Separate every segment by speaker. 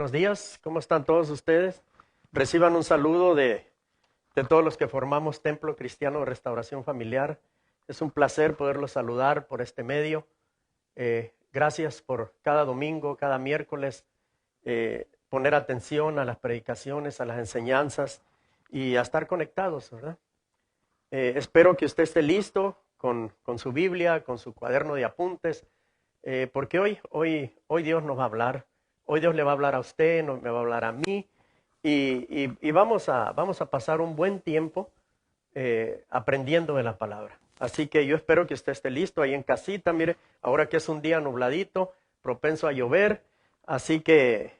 Speaker 1: Buenos días, ¿cómo están todos ustedes? Reciban un saludo de todos los que formamos Templo Cristiano de Restauración Familiar. Es un placer poderlos saludar por este medio. Gracias por cada domingo, cada miércoles, poner atención a las predicaciones, a las enseñanzas y a estar conectados, ¿verdad? Espero que usted esté listo con su Biblia, con su cuaderno de apuntes, porque hoy Dios nos va a hablar. Hoy Dios le va a hablar a usted, me va a hablar a mí y vamos a pasar un buen tiempo aprendiendo de la palabra. Así que yo espero que usted esté listo ahí en casita. Mire, ahora que es un día nubladito, propenso a llover, así que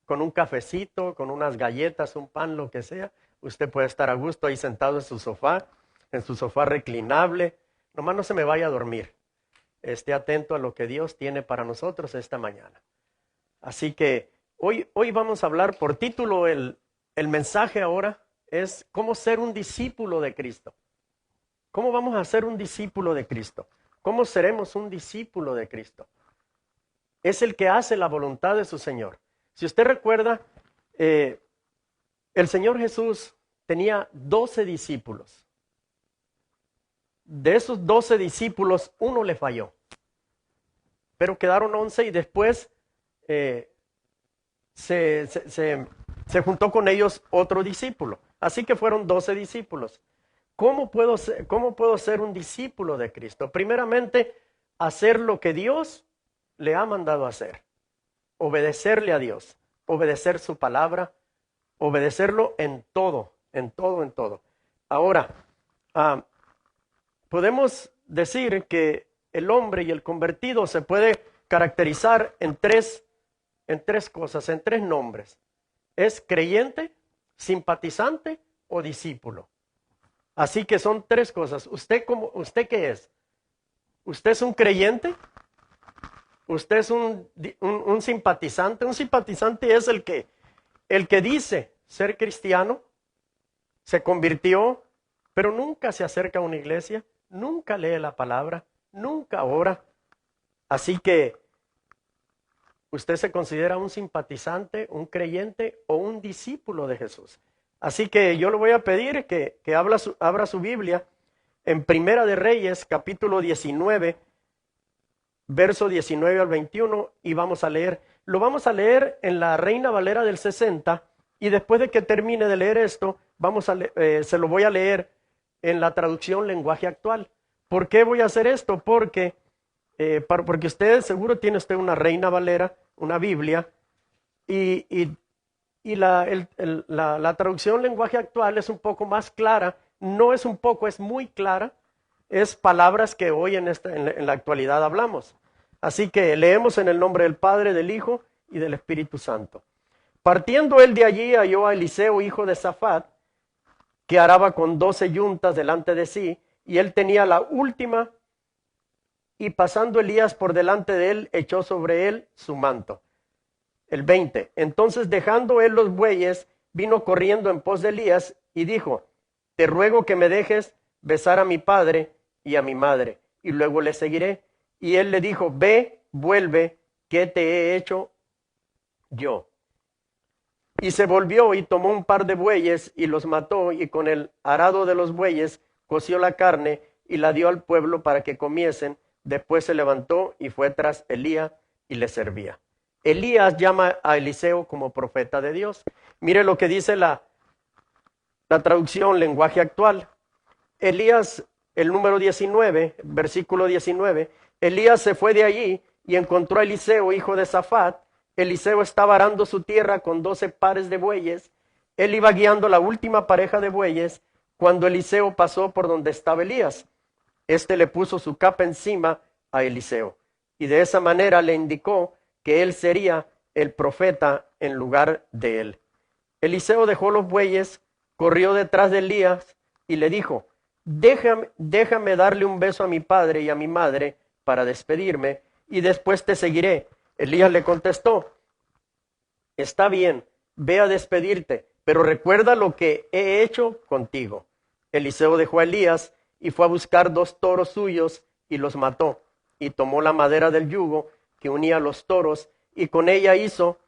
Speaker 1: con un cafecito, con unas galletas, un pan, lo que sea, usted puede estar a gusto ahí sentado en su sofá reclinable. Nomás no se me vaya a dormir. Esté atento a lo que Dios tiene para nosotros esta mañana. Así que hoy vamos a hablar por título, el mensaje ahora es cómo ser un discípulo de Cristo. ¿Cómo vamos a ser un discípulo de Cristo? ¿Cómo seremos un discípulo de Cristo? Es el que hace la voluntad de su Señor. Si usted recuerda, el Señor Jesús tenía 12 discípulos. De esos 12 discípulos, uno le falló. Pero quedaron 11 y después se juntó con ellos otro discípulo. Así que fueron 12 discípulos. ¿Cómo puedo ser un discípulo de Cristo? Primeramente, hacer lo que Dios le ha mandado hacer. Obedecerle a Dios, obedecer su palabra, obedecerlo en todo. Ahora, podemos decir que el hombre y el convertido se puede caracterizar en tres cosas, en tres nombres. Es creyente, simpatizante o discípulo. Así que son tres cosas. ¿Usted qué es? ¿Usted es un creyente? ¿Usted es un simpatizante? Un simpatizante es el que dice ser cristiano, se convirtió, pero nunca se acerca a una iglesia, nunca lee la palabra, nunca ora. Así que usted se considera un simpatizante, un creyente o un discípulo de Jesús. Así que yo le voy a pedir que abra su Biblia en Primera de Reyes, capítulo 19, verso 19 al 21, y vamos a leer. Lo vamos a leer en la Reina Valera del 60, y después de que termine de leer esto, se lo voy a leer en la traducción lenguaje actual. ¿Por qué voy a hacer esto? Porque usted seguro tiene usted una Reina Valera, una Biblia, y la traducción lenguaje actual es un poco más clara. No es un poco, es muy clara. Es palabras que hoy en la actualidad hablamos. Así que leemos en el nombre del Padre, del Hijo y del Espíritu Santo. Partiendo él de allí, halló a Eliseo, hijo de Safat, que araba con 12 yuntas delante de sí, y él tenía la última, y pasando Elías por delante de él, echó sobre él su manto. El 20. Entonces, dejando él los bueyes, vino corriendo en pos de Elías y dijo: te ruego que me dejes besar a mi padre y a mi madre, y luego le seguiré. Y él le dijo: ve, vuelve, ¿qué te he hecho yo? Y se volvió y tomó un par de bueyes y los mató, y con el arado de los bueyes coció la carne y la dio al pueblo para que comiesen. Después se levantó y fue tras Elías y le servía. Elías llama a Eliseo como profeta de Dios. Mire lo que dice la traducción lenguaje actual. Elías, el número 19, versículo 19. Elías se fue de allí y encontró a Eliseo, hijo de Safat. Eliseo estaba arando su tierra con 12 pares de bueyes. Él iba guiando la última pareja de bueyes cuando Eliseo pasó por donde estaba Elías. Este le puso su capa encima a Eliseo y de esa manera le indicó que él sería el profeta en lugar de él. Eliseo dejó los bueyes, corrió detrás de Elías y le dijo: déjame darle un beso a mi padre y a mi madre para despedirme, y después te seguiré. Elías le contestó: está bien, ve a despedirte, pero recuerda lo que he hecho contigo. Eliseo dejó a Elías y fue a buscar 2 toros suyos y los mató, y tomó la madera del yugo que unía los toros, y con ella hizo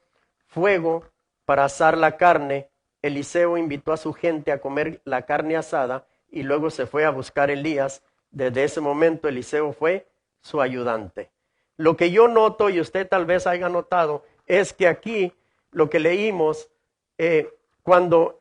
Speaker 1: fuego para asar la carne, Eliseo invitó a su gente a comer la carne asada y luego se fue a buscar a Elías. Desde ese momento Eliseo fue su ayudante. Lo que yo noto, y usted tal vez haya notado, es que aquí lo que leímos, cuando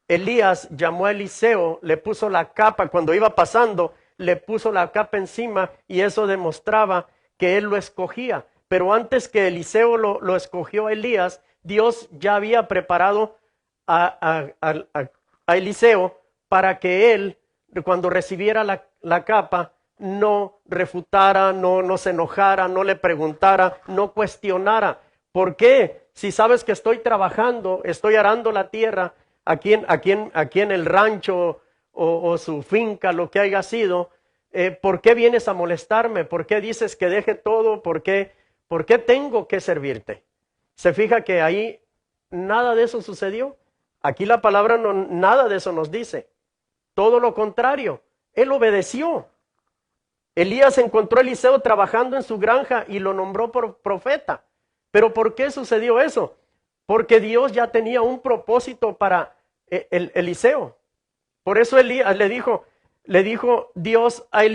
Speaker 1: Elías llamó a Eliseo, le puso la capa, cuando iba pasando, le puso la capa encima y eso demostraba que él lo escogía. Pero antes que Eliseo lo escogió a Elías, Dios ya había preparado a Eliseo para que él, cuando recibiera la capa, no refutara, no se enojara, no le preguntara, no cuestionara. ¿Por qué? Si sabes que estoy trabajando, estoy arando la tierra, aquí en el rancho o su finca, lo que haya sido, ¿por qué vienes a molestarme? ¿Por qué dices que deje todo? ¿Por qué tengo que servirte? Se fija que ahí nada de eso sucedió. Aquí la palabra nada de eso nos dice. Todo lo contrario, él obedeció. Elías encontró a Eliseo trabajando en su granja y lo nombró por profeta. ¿Pero por qué sucedió eso? Porque Dios ya tenía un propósito para Eliseo. Por eso Elías le dijo Dios a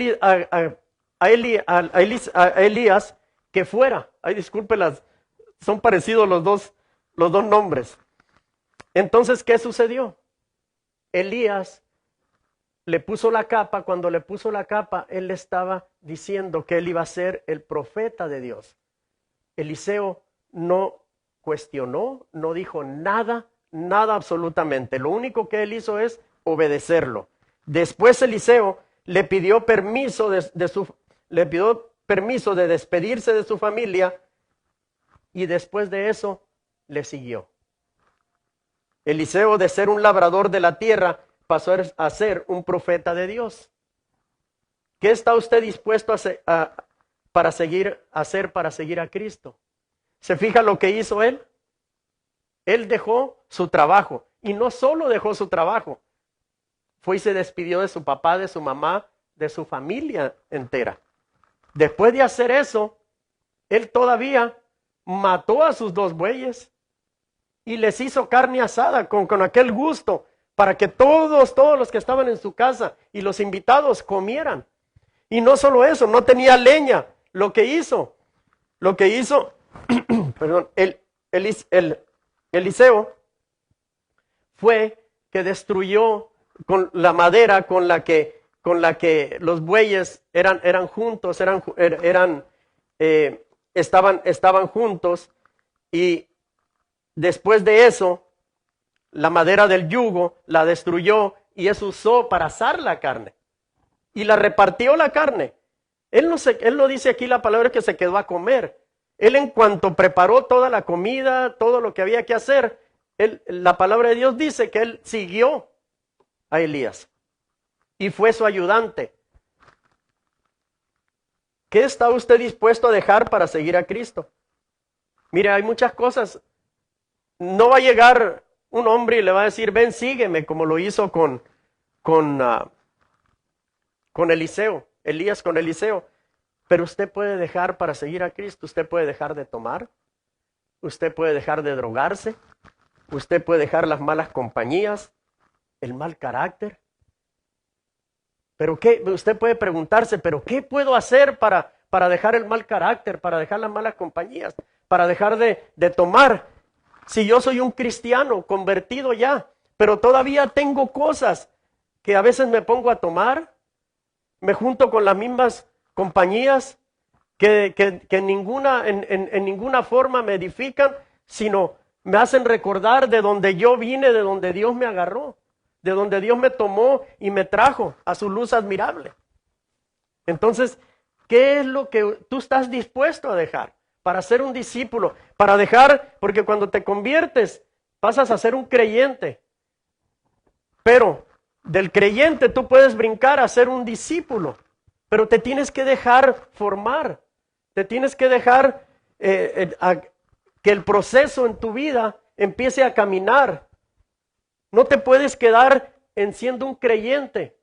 Speaker 1: Elías que fuera. Ay, discúlpelas, son parecidos los dos nombres. Entonces, ¿qué sucedió? Elías le puso la capa. Cuando le puso la capa, él le estaba diciendo que él iba a ser el profeta de Dios. Eliseo no cuestionó, no dijo nada absolutamente. Lo único que él hizo es obedecerlo. Después Eliseo le pidió permiso de despedirse de su familia y después de eso le siguió. Eliseo, de ser un labrador de la tierra, pasó a ser un profeta de Dios. ¿Qué está usted dispuesto para seguir a Cristo? ¿Se fija lo que hizo él? Él dejó su trabajo y no solo dejó su trabajo, fue y se despidió de su papá, de su mamá, de su familia entera. Después de hacer eso, él todavía mató a sus 2 bueyes y les hizo carne asada con aquel gusto para que todos los que estaban en su casa y los invitados comieran. Y no solo eso, no tenía leña. Lo que hizo, perdón, Eliseo fue que destruyó con la madera con la que los bueyes eran juntos, estaban juntos, y después de eso, la madera del yugo la destruyó y eso usó para asar la carne. Y la repartió la carne. Él no dice aquí la palabra que se quedó a comer. Él, en cuanto preparó toda la comida, todo lo que había que hacer, la palabra de Dios dice que él siguió a Elías y fue su ayudante. ¿Qué está usted dispuesto a dejar para seguir a Cristo? Mire, hay muchas cosas. No va a llegar un hombre y le va a decir, ven, sígueme, como lo hizo con Eliseo, Elías con Eliseo. Pero usted puede dejar para seguir a Cristo. Usted puede dejar de tomar, usted puede dejar de drogarse, usted puede dejar las malas compañías, el mal carácter. Pero usted puede preguntarse, ¿pero qué puedo hacer para dejar el mal carácter, para dejar las malas compañías, para dejar de tomar? Si yo soy un cristiano convertido ya, pero todavía tengo cosas que a veces me pongo a tomar, me junto con las mismas compañías que en ninguna forma me edifican, sino me hacen recordar de donde yo vine, de donde Dios me agarró, de donde Dios me tomó y me trajo a su luz admirable. Entonces, ¿qué es lo que tú estás dispuesto a dejar para ser un discípulo? Para dejar, porque cuando te conviertes, pasas a ser un creyente. Pero del creyente tú puedes brincar a ser un discípulo. Pero te tienes que dejar formar. Te tienes que dejar que el proceso en tu vida empiece a caminar. No te puedes quedar en siendo un creyente,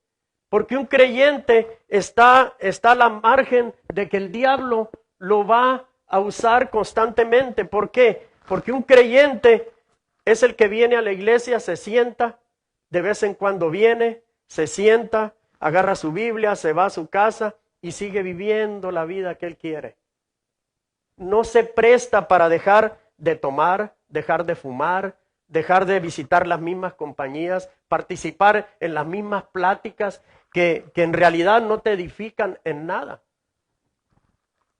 Speaker 1: porque un creyente está a la margen de que el diablo lo va a usar constantemente. ¿Por qué? Porque un creyente es el que viene a la iglesia, se sienta, de vez en cuando viene, se sienta, agarra su Biblia, se va a su casa y sigue viviendo la vida que él quiere. No se presta para dejar de tomar, dejar de fumar, dejar de visitar las mismas compañías, participar en las mismas pláticas que en realidad no te edifican en nada.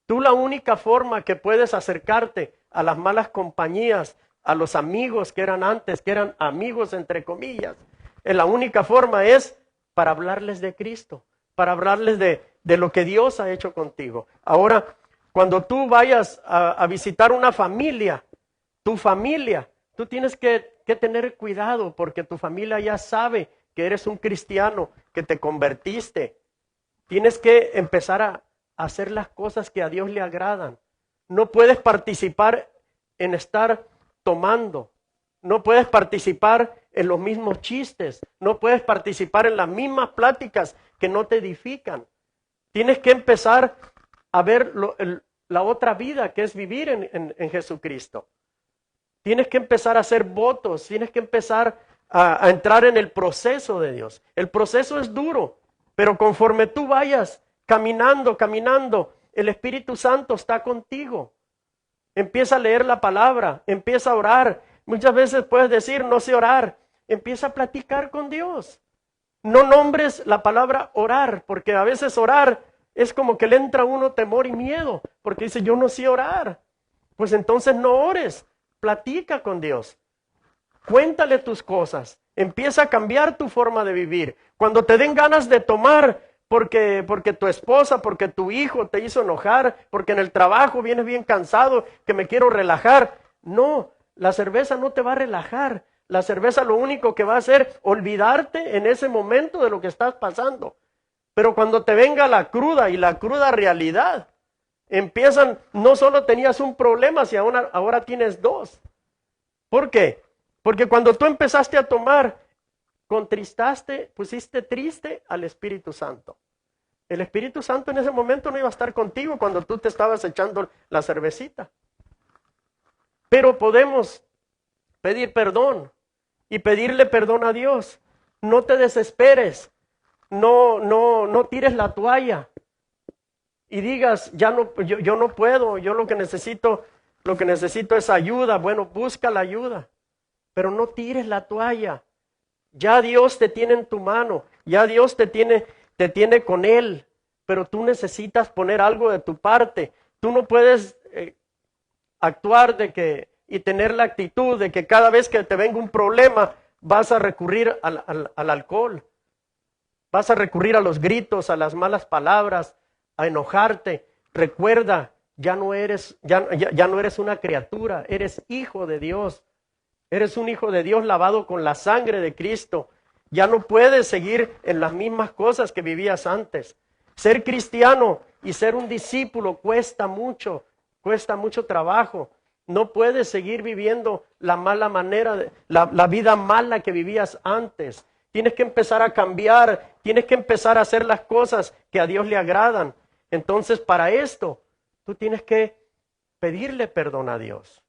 Speaker 1: Tú la única forma que puedes acercarte a las malas compañías, a los amigos que eran antes, que eran amigos entre comillas, la única forma es para hablarles de Cristo, para hablarles de lo que Dios ha hecho contigo. Ahora, cuando tú vayas a visitar una familia, tu familia, tú tienes que tener cuidado porque tu familia ya sabe que eres un cristiano, que te convertiste. Tienes que empezar a hacer las cosas que a Dios le agradan. No puedes participar en estar tomando. No puedes participar en los mismos chistes. No puedes participar en las mismas pláticas que no te edifican. Tienes que empezar a ver la otra vida que es vivir en Jesucristo. Tienes que empezar a hacer votos. Tienes que empezar a entrar en el proceso de Dios. El proceso es duro, pero conforme tú vayas caminando, el Espíritu Santo está contigo. Empieza a leer la palabra, empieza a orar. Muchas veces puedes decir, no sé orar. Empieza a platicar con Dios. No nombres la palabra orar, porque a veces orar es como que le entra a uno temor y miedo, porque dice, yo no sé orar. Pues entonces no ores, platica con Dios. Cuéntale tus cosas, empieza a cambiar tu forma de vivir. Cuando te den ganas de tomar, porque tu esposa, porque tu hijo te hizo enojar, porque en el trabajo vienes bien cansado, que me quiero relajar. No, la cerveza no te va a relajar. La cerveza lo único que va a hacer es olvidarte en ese momento de lo que estás pasando. Pero cuando te venga la cruda y la cruda realidad, no solo tenías un problema, sino ahora tienes dos. ¿Por qué? Porque cuando tú empezaste a tomar, contristaste, pusiste triste al Espíritu Santo. El Espíritu Santo en ese momento no iba a estar contigo cuando tú te estabas echando la cervecita. Pero podemos pedir perdón y pedirle perdón a Dios. No te desesperes, no tires la toalla y digas, yo no puedo, yo lo que necesito es ayuda. Bueno, busca la ayuda, pero no tires la toalla. Ya Dios te tiene en tu mano, ya Dios te tiene con Él, pero tú necesitas poner algo de tu parte. Tú no puedes actuar y tener la actitud de que cada vez que te venga un problema vas a recurrir al alcohol, vas a recurrir a los gritos, a las malas palabras, a enojarte. Recuerda, ya no eres una criatura, eres hijo de Dios. Eres un hijo de Dios lavado con la sangre de Cristo. Ya no puedes seguir en las mismas cosas que vivías antes. Ser cristiano y ser un discípulo cuesta mucho trabajo. No puedes seguir viviendo la mala manera, la vida mala que vivías antes. Tienes que empezar a cambiar, tienes que empezar a hacer las cosas que a Dios le agradan. Entonces, para esto, tú tienes que pedirle perdón a Dios.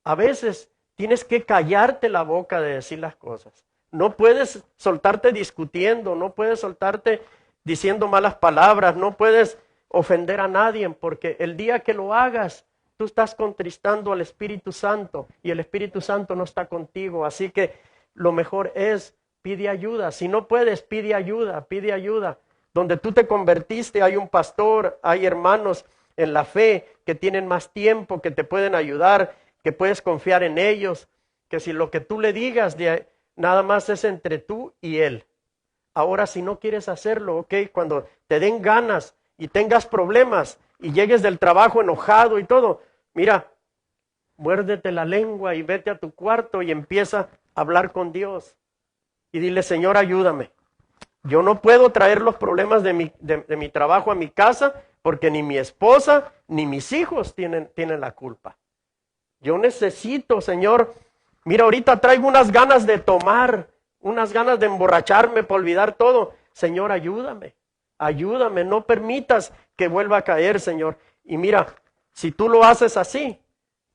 Speaker 1: A veces tienes que callarte la boca de decir las cosas. No puedes soltarte discutiendo, no puedes soltarte diciendo malas palabras, no puedes ofender a nadie, porque el día que lo hagas, tú estás contristando al Espíritu Santo y el Espíritu Santo no está contigo. Así que lo mejor es, pide ayuda. Si no puedes, pide ayuda, pide ayuda. Donde tú te convertiste hay un pastor, hay hermanos en la fe que tienen más tiempo, que te pueden ayudar, que puedes confiar en ellos, que si lo que tú le digas nada más es entre tú y él. Ahora, si no quieres hacerlo, ok, cuando te den ganas y tengas problemas y llegues del trabajo enojado y todo, mira, muérdete la lengua y vete a tu cuarto y empieza a hablar con Dios. Y dile, Señor, ayúdame. Yo no puedo traer los problemas de mi trabajo a mi casa porque ni mi esposa ni mis hijos tienen la culpa. Yo necesito, Señor, mira, ahorita traigo unas ganas de tomar, unas ganas de emborracharme para olvidar todo. Señor, ayúdame, ayúdame, no permitas que vuelva a caer, Señor. Y mira, si tú lo haces así,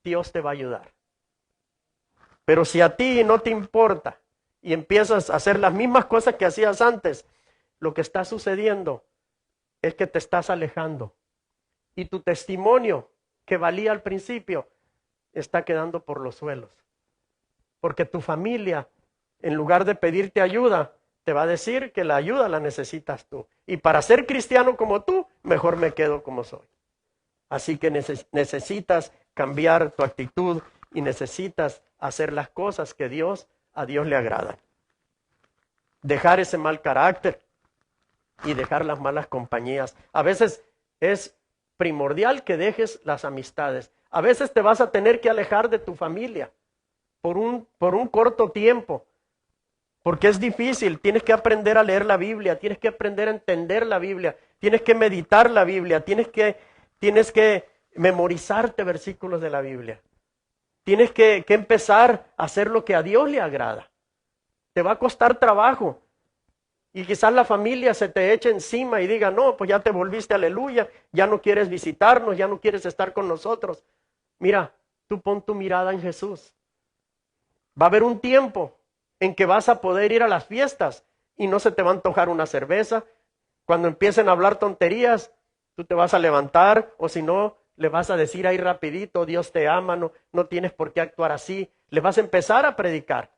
Speaker 1: Dios te va a ayudar. Pero si a ti no te importa y empiezas a hacer las mismas cosas que hacías antes, lo que está sucediendo es que te estás alejando. Y tu testimonio, que valía al principio, está quedando por los suelos. Porque tu familia, en lugar de pedirte ayuda, te va a decir que la ayuda la necesitas tú. Y para ser cristiano como tú, mejor me quedo como soy. Así que necesitas cambiar tu actitud y necesitas hacer las cosas que a Dios le agradan. Dejar ese mal carácter y dejar las malas compañías. A veces es primordial que dejes las amistades. A veces te vas a tener que alejar de tu familia por un corto tiempo, porque es difícil. Tienes que aprender a leer la Biblia, tienes que aprender a entender la Biblia, tienes que meditar la Biblia, tienes que memorizarte versículos de la Biblia. Tienes que empezar a hacer lo que a Dios le agrada. Te va a costar trabajo. Y quizás la familia se te eche encima y diga, no, pues ya te volviste aleluya, ya no quieres visitarnos, ya no quieres estar con nosotros. Mira, tú pon tu mirada en Jesús. Va a haber un tiempo en que vas a poder ir a las fiestas y no se te va a antojar una cerveza. Cuando empiecen a hablar tonterías, tú te vas a levantar, o si no, le vas a decir ahí rapidito, Dios te ama, no tienes por qué actuar así. Le vas a empezar a predicar.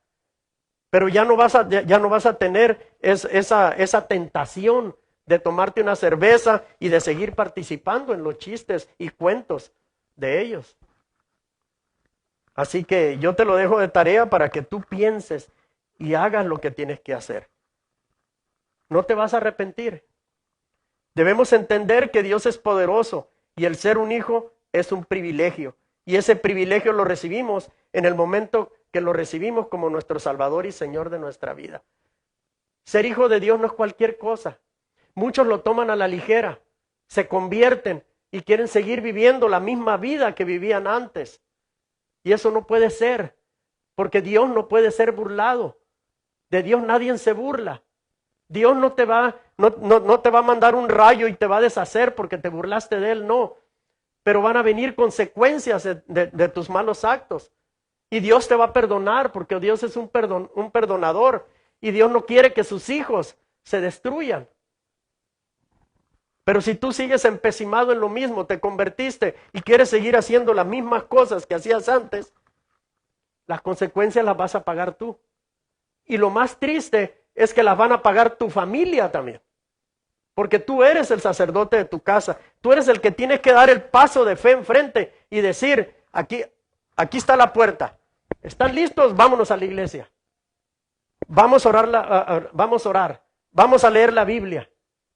Speaker 1: Pero ya no vas a tener esa tentación de tomarte una cerveza y de seguir participando en los chistes y cuentos de ellos. Así que yo te lo dejo de tarea para que tú pienses y hagas lo que tienes que hacer. No te vas a arrepentir. Debemos entender que Dios es poderoso y el ser un hijo es un privilegio. Y ese privilegio lo recibimos en el momento que lo recibimos como nuestro Salvador y Señor de nuestra vida. Ser hijo de Dios no es cualquier cosa. Muchos lo toman a la ligera, se convierten y quieren seguir viviendo la misma vida que vivían antes. Y eso no puede ser, porque Dios no puede ser burlado. De Dios nadie se burla. Dios no te va a mandar un rayo y te va a deshacer porque te burlaste de Él, no. Pero van a venir consecuencias de tus malos actos. Y Dios te va a perdonar porque Dios es un perdonador. Y Dios no quiere que sus hijos se destruyan. Pero si tú sigues empecinado en lo mismo, te convertiste y quieres seguir haciendo las mismas cosas que hacías antes, las consecuencias las vas a pagar tú. Y lo más triste es que las van a pagar tu familia también. Porque tú eres el sacerdote de tu casa. Tú eres el que tienes que dar el paso de fe enfrente y decir, aquí está la puerta. ¿Están listos? Vámonos a la iglesia. Vamos a orar. Vamos a leer la Biblia.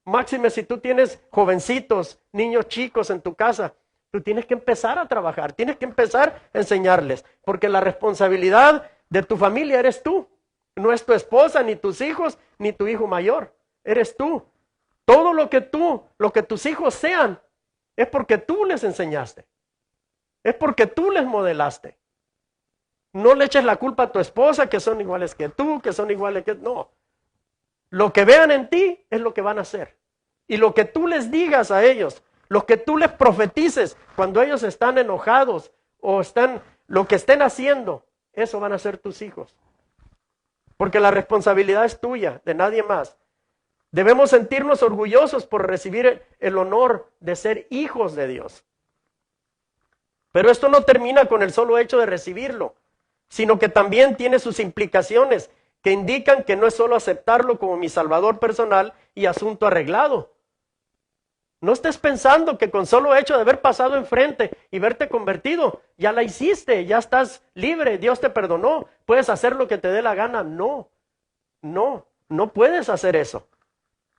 Speaker 1: Máxime, si tú tienes jovencitos, niños chicos en tu casa, tú tienes que empezar a trabajar, tienes que empezar a enseñarles, porque la responsabilidad de tu familia eres tú. No es tu esposa, ni tus hijos, ni tu hijo mayor. Eres tú. Todo lo que tus hijos sean, es porque tú les enseñaste. Es porque tú les modelaste. No le eches la culpa a tu esposa, que son iguales que tú, que son iguales que... No. Lo que vean en ti es lo que van a hacer. Y lo que tú les digas a ellos, lo que tú les profetices cuando ellos están enojados o lo que estén haciendo, eso van a ser tus hijos. Porque la responsabilidad es tuya, de nadie más. Debemos sentirnos orgullosos por recibir el honor de ser hijos de Dios. Pero esto no termina con el solo hecho de recibirlo, sino que también tiene sus implicaciones que indican que no es solo aceptarlo como mi salvador personal y asunto arreglado. No estés pensando que con solo hecho de haber pasado enfrente y verte convertido, ya la hiciste, ya estás libre, Dios te perdonó, puedes hacer lo que te dé la gana. No puedes hacer eso.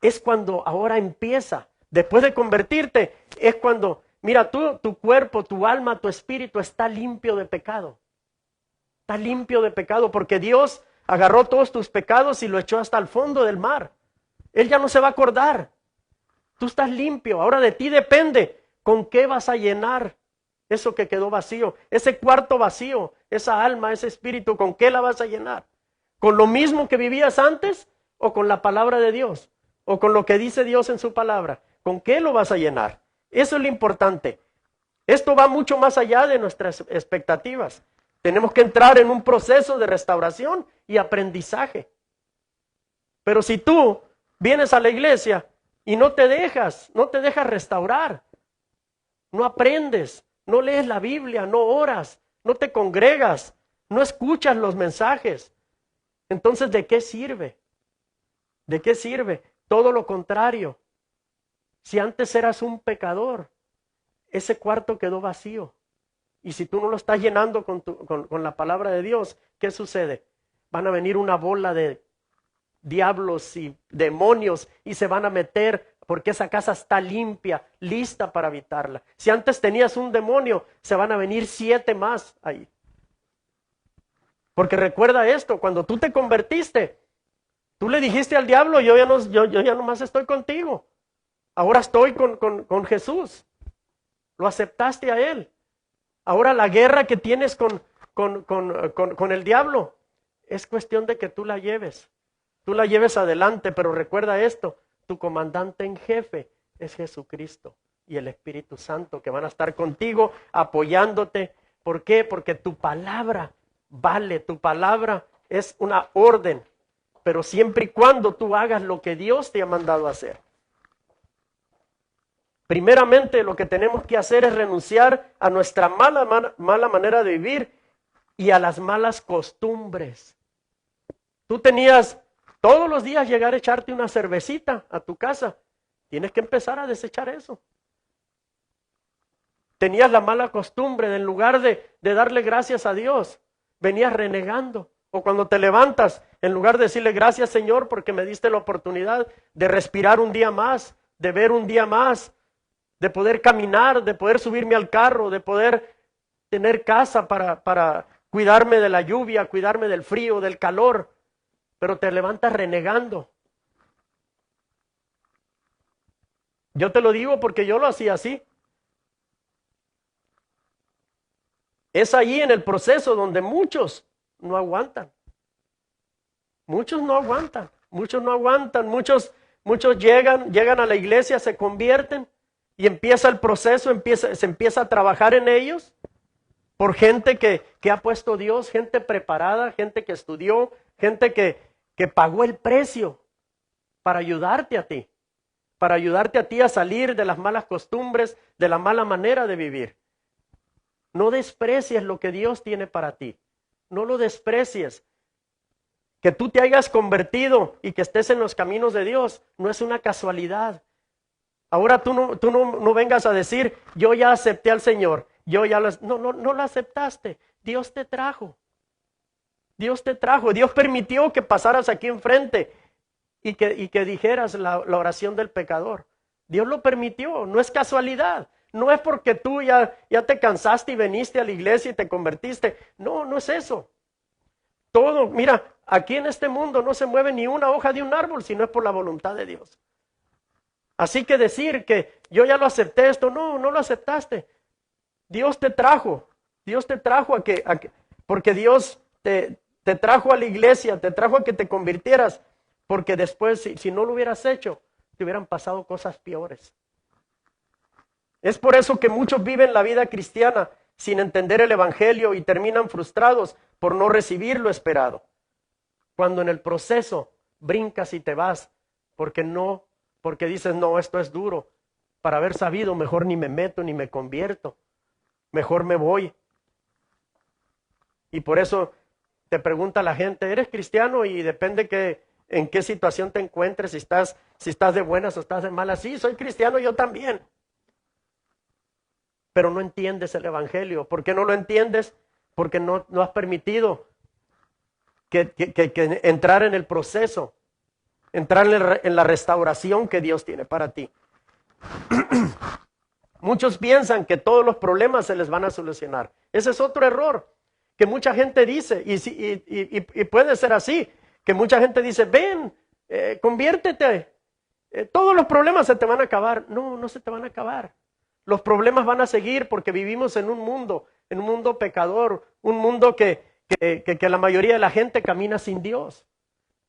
Speaker 1: Es cuando ahora empieza, después de convertirte, es cuando, mira, tu cuerpo, tu alma, tu espíritu está limpio de pecado. Está limpio de pecado porque Dios agarró todos tus pecados y lo echó hasta el fondo del mar. Él ya no se va a acordar. Tú estás limpio. Ahora de ti depende con qué vas a llenar eso que quedó vacío. Ese cuarto vacío, esa alma, ese espíritu, ¿con qué la vas a llenar? ¿Con lo mismo que vivías antes o con la palabra de Dios? ¿O con lo que dice Dios en su palabra? ¿Con qué lo vas a llenar? Eso es lo importante. Esto va mucho más allá de nuestras expectativas. Tenemos que entrar en un proceso de restauración y aprendizaje. Pero si tú vienes a la iglesia y no te dejas restaurar, no aprendes, no lees la Biblia, no oras, no te congregas, no escuchas los mensajes, entonces ¿de qué sirve? ¿De qué sirve? Todo lo contrario. Si antes eras un pecador, ese cuarto quedó vacío. Y si tú no lo estás llenando con la palabra de Dios, ¿qué sucede? Van a venir una bola de diablos y demonios y se van a meter porque esa casa está limpia, lista para habitarla. Si antes tenías un demonio, se van a venir 7 más ahí. Porque recuerda esto, cuando tú te convertiste, tú le dijiste al diablo, yo ya nomás estoy contigo. Ahora estoy con Jesús. Lo aceptaste a Él. Ahora la guerra que tienes con el diablo es cuestión de que tú la lleves. Tú la lleves adelante, pero recuerda esto, tu comandante en jefe es Jesucristo y el Espíritu Santo que van a estar contigo apoyándote. ¿Por qué? Porque tu palabra vale, tu palabra es una orden, pero siempre y cuando tú hagas lo que Dios te ha mandado a hacer. Primeramente lo que tenemos que hacer es renunciar a nuestra mala manera de vivir y a las malas costumbres. Tú tenías todos los días llegar a echarte una cervecita a tu casa. Tienes que empezar a desechar eso. Tenías la mala costumbre de en lugar de darle gracias a Dios, venías renegando. O cuando te levantas, en lugar de decirle gracias Señor porque me diste la oportunidad de respirar un día más, de ver un día más, de poder caminar, de poder subirme al carro, de poder tener casa para cuidarme de la lluvia, cuidarme del frío, del calor, pero te levantas renegando. Yo te lo digo porque yo lo hacía así. Es ahí en el proceso donde muchos no aguantan. Muchos no aguantan, muchos llegan a la iglesia, se convierten y empieza el proceso, se empieza a trabajar en ellos por gente que ha puesto Dios, gente preparada, gente que estudió, gente que pagó el precio para ayudarte a ti a salir de las malas costumbres, de la mala manera de vivir. No desprecies lo que Dios tiene para ti, no lo desprecies. Que tú te hayas convertido y que estés en los caminos de Dios no es una casualidad. Ahora tú no vengas a decir, yo ya acepté al Señor, no lo aceptaste. Dios te trajo, Dios permitió que pasaras aquí enfrente y que dijeras la oración del pecador. Dios lo permitió, no es casualidad. No es porque tú ya te cansaste y viniste a la iglesia y te convertiste. No es eso. Todo, mira, aquí en este mundo no se mueve ni una hoja de un árbol si no es por la voluntad de Dios. Así que decir que yo ya lo acepté esto, no lo aceptaste. Dios te trajo porque Dios te trajo a la iglesia, te trajo a que te convirtieras, porque después si no lo hubieras hecho, te hubieran pasado cosas peores. Es por eso que muchos viven la vida cristiana sin entender el evangelio y terminan frustrados por no recibir lo esperado. Cuando en el proceso brincas y te vas porque dices, no, esto es duro. Para haber sabido, mejor ni me meto ni me convierto. Mejor me voy. Y por eso te pregunta la gente, ¿eres cristiano? Y depende en qué situación te encuentres, si estás de buenas o estás de malas. Sí, soy cristiano yo también. Pero no entiendes el evangelio. ¿Por qué no lo entiendes? Porque no has permitido que entrar en el proceso, entrar en la restauración que Dios tiene para ti. Muchos piensan que todos los problemas se les van a solucionar. Ese es otro error que mucha gente dice, y puede ser así, que mucha gente dice, ven, conviértete, todos los problemas se te van a acabar. No se te van a acabar. Los problemas van a seguir porque vivimos en un mundo pecador, un mundo que la mayoría de la gente camina sin Dios.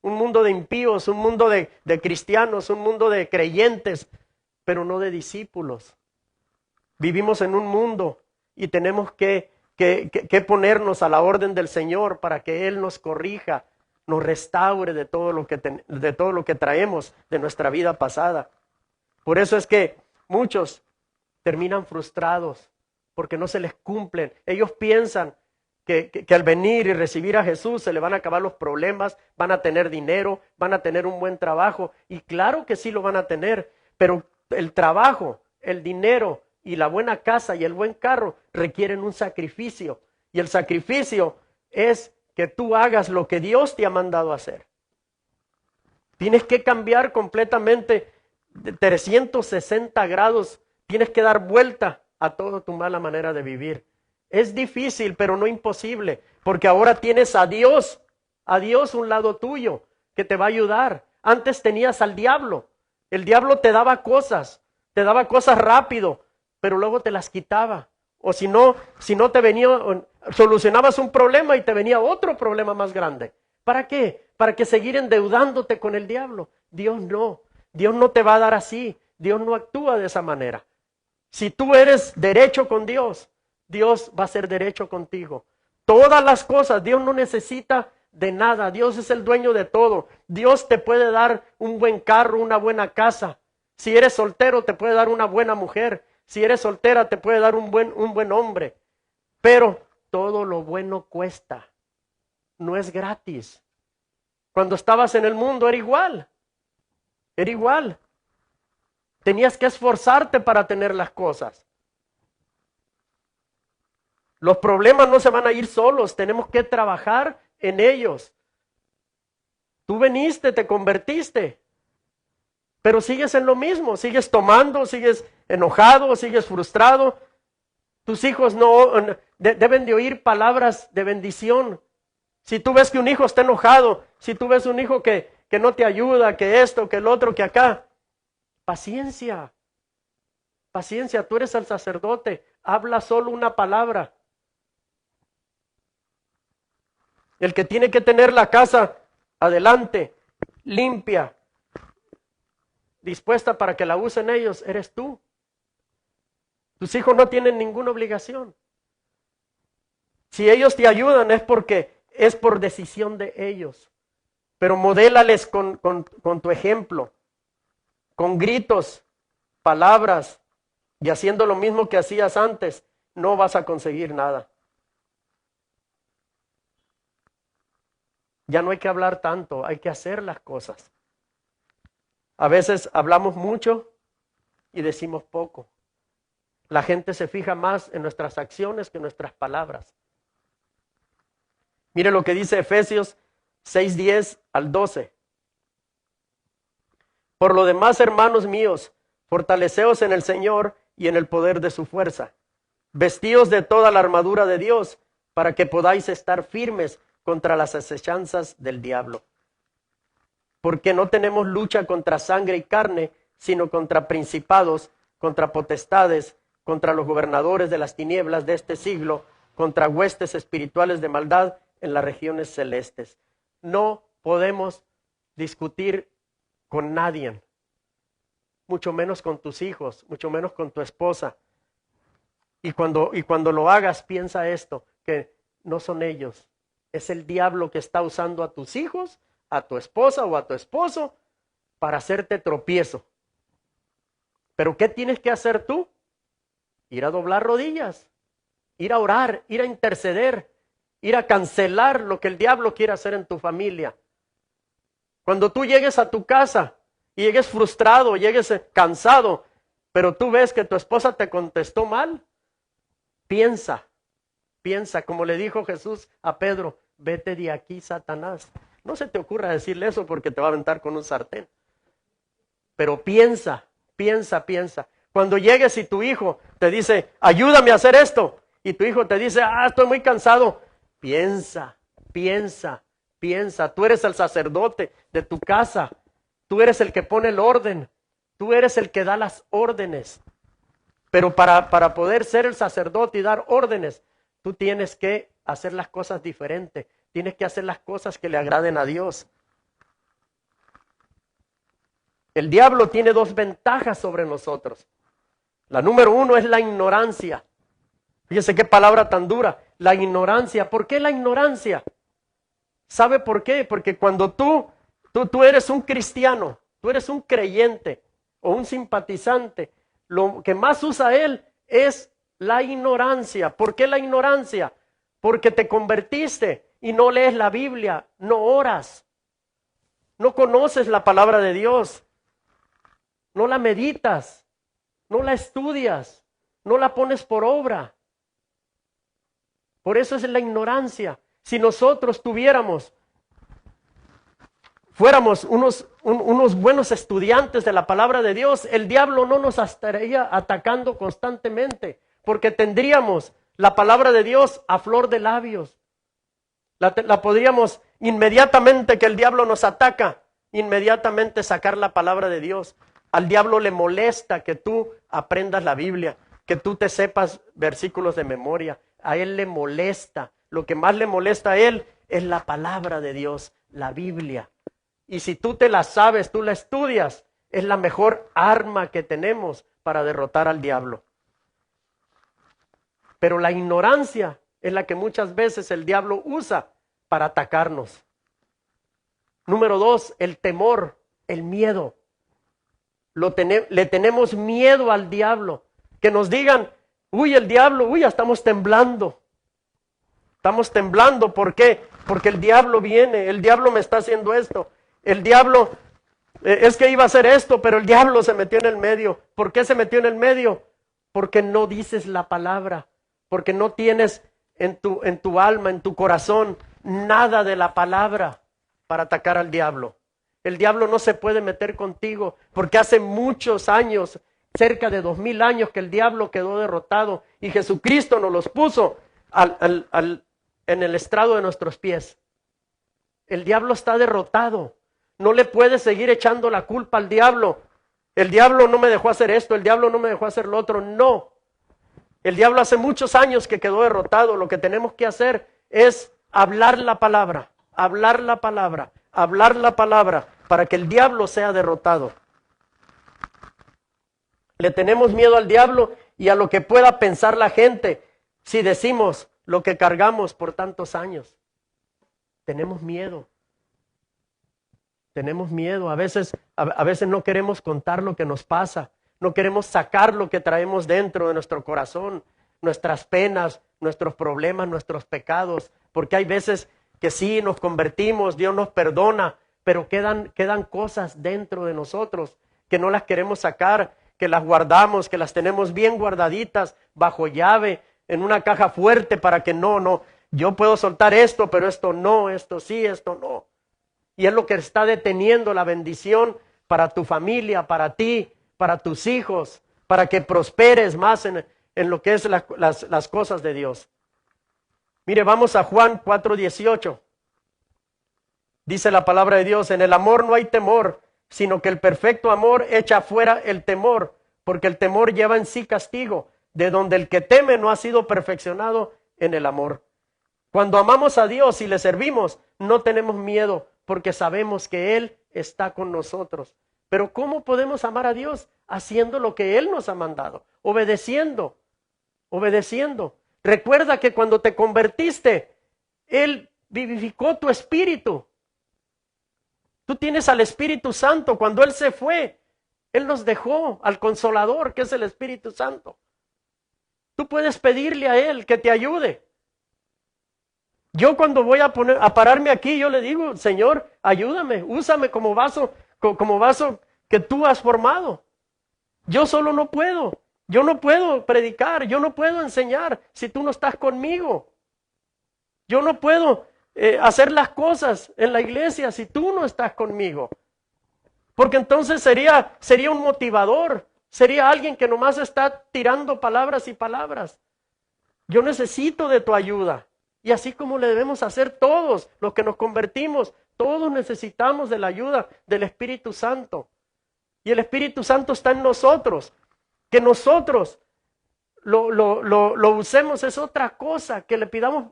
Speaker 1: Un mundo de impíos, un mundo de cristianos, un mundo de creyentes, pero no de discípulos. Vivimos en un mundo y tenemos que que ponernos a la orden del Señor para que Él nos corrija, nos restaure de todo lo que traemos de nuestra vida pasada. Por eso es que muchos terminan frustrados porque no se les cumplen. Ellos piensan que al venir y recibir a Jesús se le van a acabar los problemas, van a tener dinero, van a tener un buen trabajo. Y claro que sí lo van a tener, pero el trabajo, el dinero y la buena casa y el buen carro requieren un sacrificio. Y el sacrificio es que tú hagas lo que Dios te ha mandado hacer. Tienes que cambiar completamente de 360 grados. Tienes que dar vuelta a toda tu mala manera de vivir. Es difícil, pero no imposible, porque ahora tienes a Dios un lado tuyo que te va a ayudar. Antes tenías al diablo. El diablo te daba cosas rápido, pero luego te las quitaba. O si no te venía, solucionabas un problema y te venía otro problema más grande. ¿Para qué? Para que seguir endeudándote con el diablo. Dios no te va a dar así. Dios no actúa de esa manera. Si tú eres derecho con Dios, Dios va a ser derecho contigo. Todas las cosas, Dios no necesita de nada. Dios es el dueño de todo. Dios te puede dar un buen carro, una buena casa. Si eres soltero, te puede dar una buena mujer. Si eres soltera, te puede dar un buen hombre. Pero todo lo bueno cuesta. No es gratis. Cuando estabas en el mundo era igual. Era igual. Tenías que esforzarte para tener las cosas. Los problemas no se van a ir solos, tenemos que trabajar en ellos. Tú veniste, te convertiste, pero sigues en lo mismo, sigues tomando, sigues enojado, sigues frustrado. Tus hijos deben de oír palabras de bendición. Si tú ves que un hijo está enojado, si tú ves un hijo que no te ayuda, que esto, que el otro, que acá, paciencia, tú eres el sacerdote, habla solo una palabra. El que tiene que tener la casa adelante, limpia, dispuesta para que la usen ellos, eres tú. Tus hijos no tienen ninguna obligación. Si ellos te ayudan es porque es por decisión de ellos. Pero modélales con tu ejemplo, con gritos, palabras, y haciendo lo mismo que hacías antes, no vas a conseguir nada. Ya no hay que hablar tanto, hay que hacer las cosas. A veces hablamos mucho y decimos poco. La gente se fija más en nuestras acciones que en nuestras palabras. Mire lo que dice Efesios 6:10 al 12. Por lo demás, hermanos míos, fortaleceos en el Señor y en el poder de su fuerza. Vestíos de toda la armadura de Dios para que podáis estar firmes contra las acechanzas del diablo. Porque no tenemos lucha contra sangre y carne, sino contra principados, contra potestades, contra los gobernadores de las tinieblas de este siglo, contra huestes espirituales de maldad en las regiones celestes. No podemos discutir con nadie, mucho menos con tus hijos, mucho menos con tu esposa. Y cuando lo hagas, piensa esto, que no son ellos. Es el diablo que está usando a tus hijos, a tu esposa o a tu esposo para hacerte tropiezo. Pero ¿qué tienes que hacer tú? Ir a doblar rodillas, ir a orar, ir a interceder, ir a cancelar lo que el diablo quiere hacer en tu familia. Cuando tú llegues a tu casa y llegues frustrado, llegues cansado, pero tú ves que tu esposa te contestó mal, piensa, como le dijo Jesús a Pedro, vete de aquí, Satanás. No se te ocurra decirle eso porque te va a aventar con un sartén. Pero piensa. Cuando llegues y tu hijo te dice, ayúdame a hacer esto, y tu hijo te dice, estoy muy cansado, piensa. Tú eres el sacerdote de tu casa. Tú eres el que pone el orden. Tú eres el que da las órdenes. Pero para poder ser el sacerdote y dar órdenes, tú tienes que hacer las cosas diferentes. Tienes que hacer las cosas que le agraden a Dios. El diablo tiene dos ventajas sobre nosotros. La número uno es la ignorancia. Fíjese qué palabra tan dura. la ignorancia. ¿Por qué la ignorancia? ¿Sabe por qué? Porque cuando tú eres un cristiano, tú eres un creyente o un simpatizante, lo que más usa él es la ignorancia. ¿Por qué la ignorancia? Porque te convertiste y no lees la Biblia, no oras, no conoces la palabra de Dios, no la meditas, no la estudias, no la pones por obra. Por eso es la ignorancia. Si nosotros fuéramos unos buenos estudiantes de la palabra de Dios, el diablo no nos estaría atacando constantemente, porque tendríamos la palabra de Dios a flor de labios. La podríamos inmediatamente que el diablo nos ataca, inmediatamente sacar la palabra de Dios. Al diablo le molesta que tú aprendas la Biblia, que tú te sepas versículos de memoria. A él le molesta. Lo que más le molesta a él es la palabra de Dios, la Biblia. Y si tú te la sabes, tú la estudias, es la mejor arma que tenemos para derrotar al diablo. Pero la ignorancia es la que muchas veces el diablo usa para atacarnos. Número 2, el temor, el miedo. Le tenemos miedo al diablo. Que nos digan, uy, el diablo, uy, ya estamos temblando. Estamos temblando, ¿por qué? Porque el diablo viene, el diablo me está haciendo esto. El diablo, es que iba a hacer esto, pero el diablo se metió en el medio. ¿Por qué se metió en el medio? Porque no dices la palabra, porque no tienes en tu alma, en tu corazón, nada de la palabra para atacar al diablo. El diablo no se puede meter contigo, porque hace muchos años, cerca de 2000 años que el diablo quedó derrotado y Jesucristo nos los puso en el estrado de nuestros pies. El diablo está derrotado. No le puedes seguir echando la culpa al diablo. El diablo no me dejó hacer esto, el diablo no me dejó hacer lo otro. No. El diablo hace muchos años que quedó derrotado. Lo que tenemos que hacer es hablar la palabra, hablar la palabra, hablar la palabra para que el diablo sea derrotado. Le tenemos miedo al diablo y a lo que pueda pensar la gente si decimos lo que cargamos por tantos años. Tenemos miedo. Tenemos miedo. A veces no queremos contar lo que nos pasa. No queremos sacar lo que traemos dentro de nuestro corazón, nuestras penas, nuestros problemas, nuestros pecados. Porque hay veces que sí nos convertimos, Dios nos perdona, pero quedan cosas dentro de nosotros que no las queremos sacar, que las guardamos, que las tenemos bien guardaditas bajo llave, en una caja fuerte para que no, yo puedo soltar esto, pero esto no, esto sí, esto no. Y es lo que está deteniendo la bendición para tu familia, para ti, para tus hijos, para que prosperes más en lo que es las cosas de Dios. Mire, vamos a Juan 4:18. Dice la palabra de Dios, en el amor no hay temor, sino que el perfecto amor echa fuera el temor, porque el temor lleva en sí castigo, de donde el que teme no ha sido perfeccionado en el amor. Cuando amamos a Dios y le servimos, no tenemos miedo, porque sabemos que Él está con nosotros. Pero ¿cómo podemos amar a Dios? Haciendo lo que Él nos ha mandado, obedeciendo. Recuerda que cuando te convertiste, Él vivificó tu espíritu. Tú tienes al Espíritu Santo. Cuando Él se fue, Él nos dejó al Consolador, que es el Espíritu Santo. Tú puedes pedirle a Él que te ayude. Yo cuando voy a pararme aquí, yo le digo, Señor, ayúdame, úsame como vaso que tú has formado. Yo solo no puedo. Yo no puedo predicar, yo no puedo enseñar si tú no estás conmigo. Yo no puedo hacer las cosas en la iglesia si tú no estás conmigo. Porque entonces sería un motivador, sería alguien que nomás está tirando palabras y palabras. Yo necesito de tu ayuda. Y así como le debemos hacer todos los que nos convertimos, todos necesitamos de la ayuda del Espíritu Santo. Y el Espíritu Santo está en nosotros. Que nosotros lo usemos es otra cosa, que le pidamos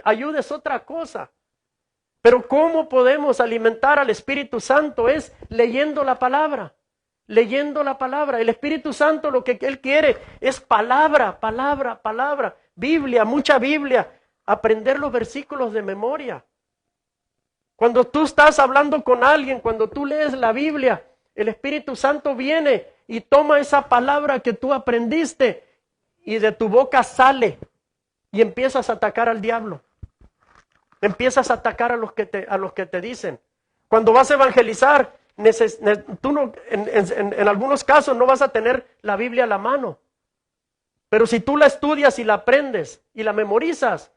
Speaker 1: ayuda es otra cosa. Pero ¿cómo podemos alimentar al Espíritu Santo? Es leyendo la palabra. Leyendo la palabra. El Espíritu Santo lo que Él quiere es palabra. Biblia, mucha Biblia. aprender los versículos de memoria. Cuando tú estás hablando con alguien, cuando tú lees la Biblia, el Espíritu Santo viene y toma esa palabra que tú aprendiste y de tu boca sale y empiezas a atacar al diablo. Empiezas a atacar a los que te dicen. Cuando vas a evangelizar, tú no, en algunos casos no vas a tener la Biblia a la mano. Pero si tú la estudias y la aprendes y la memorizas,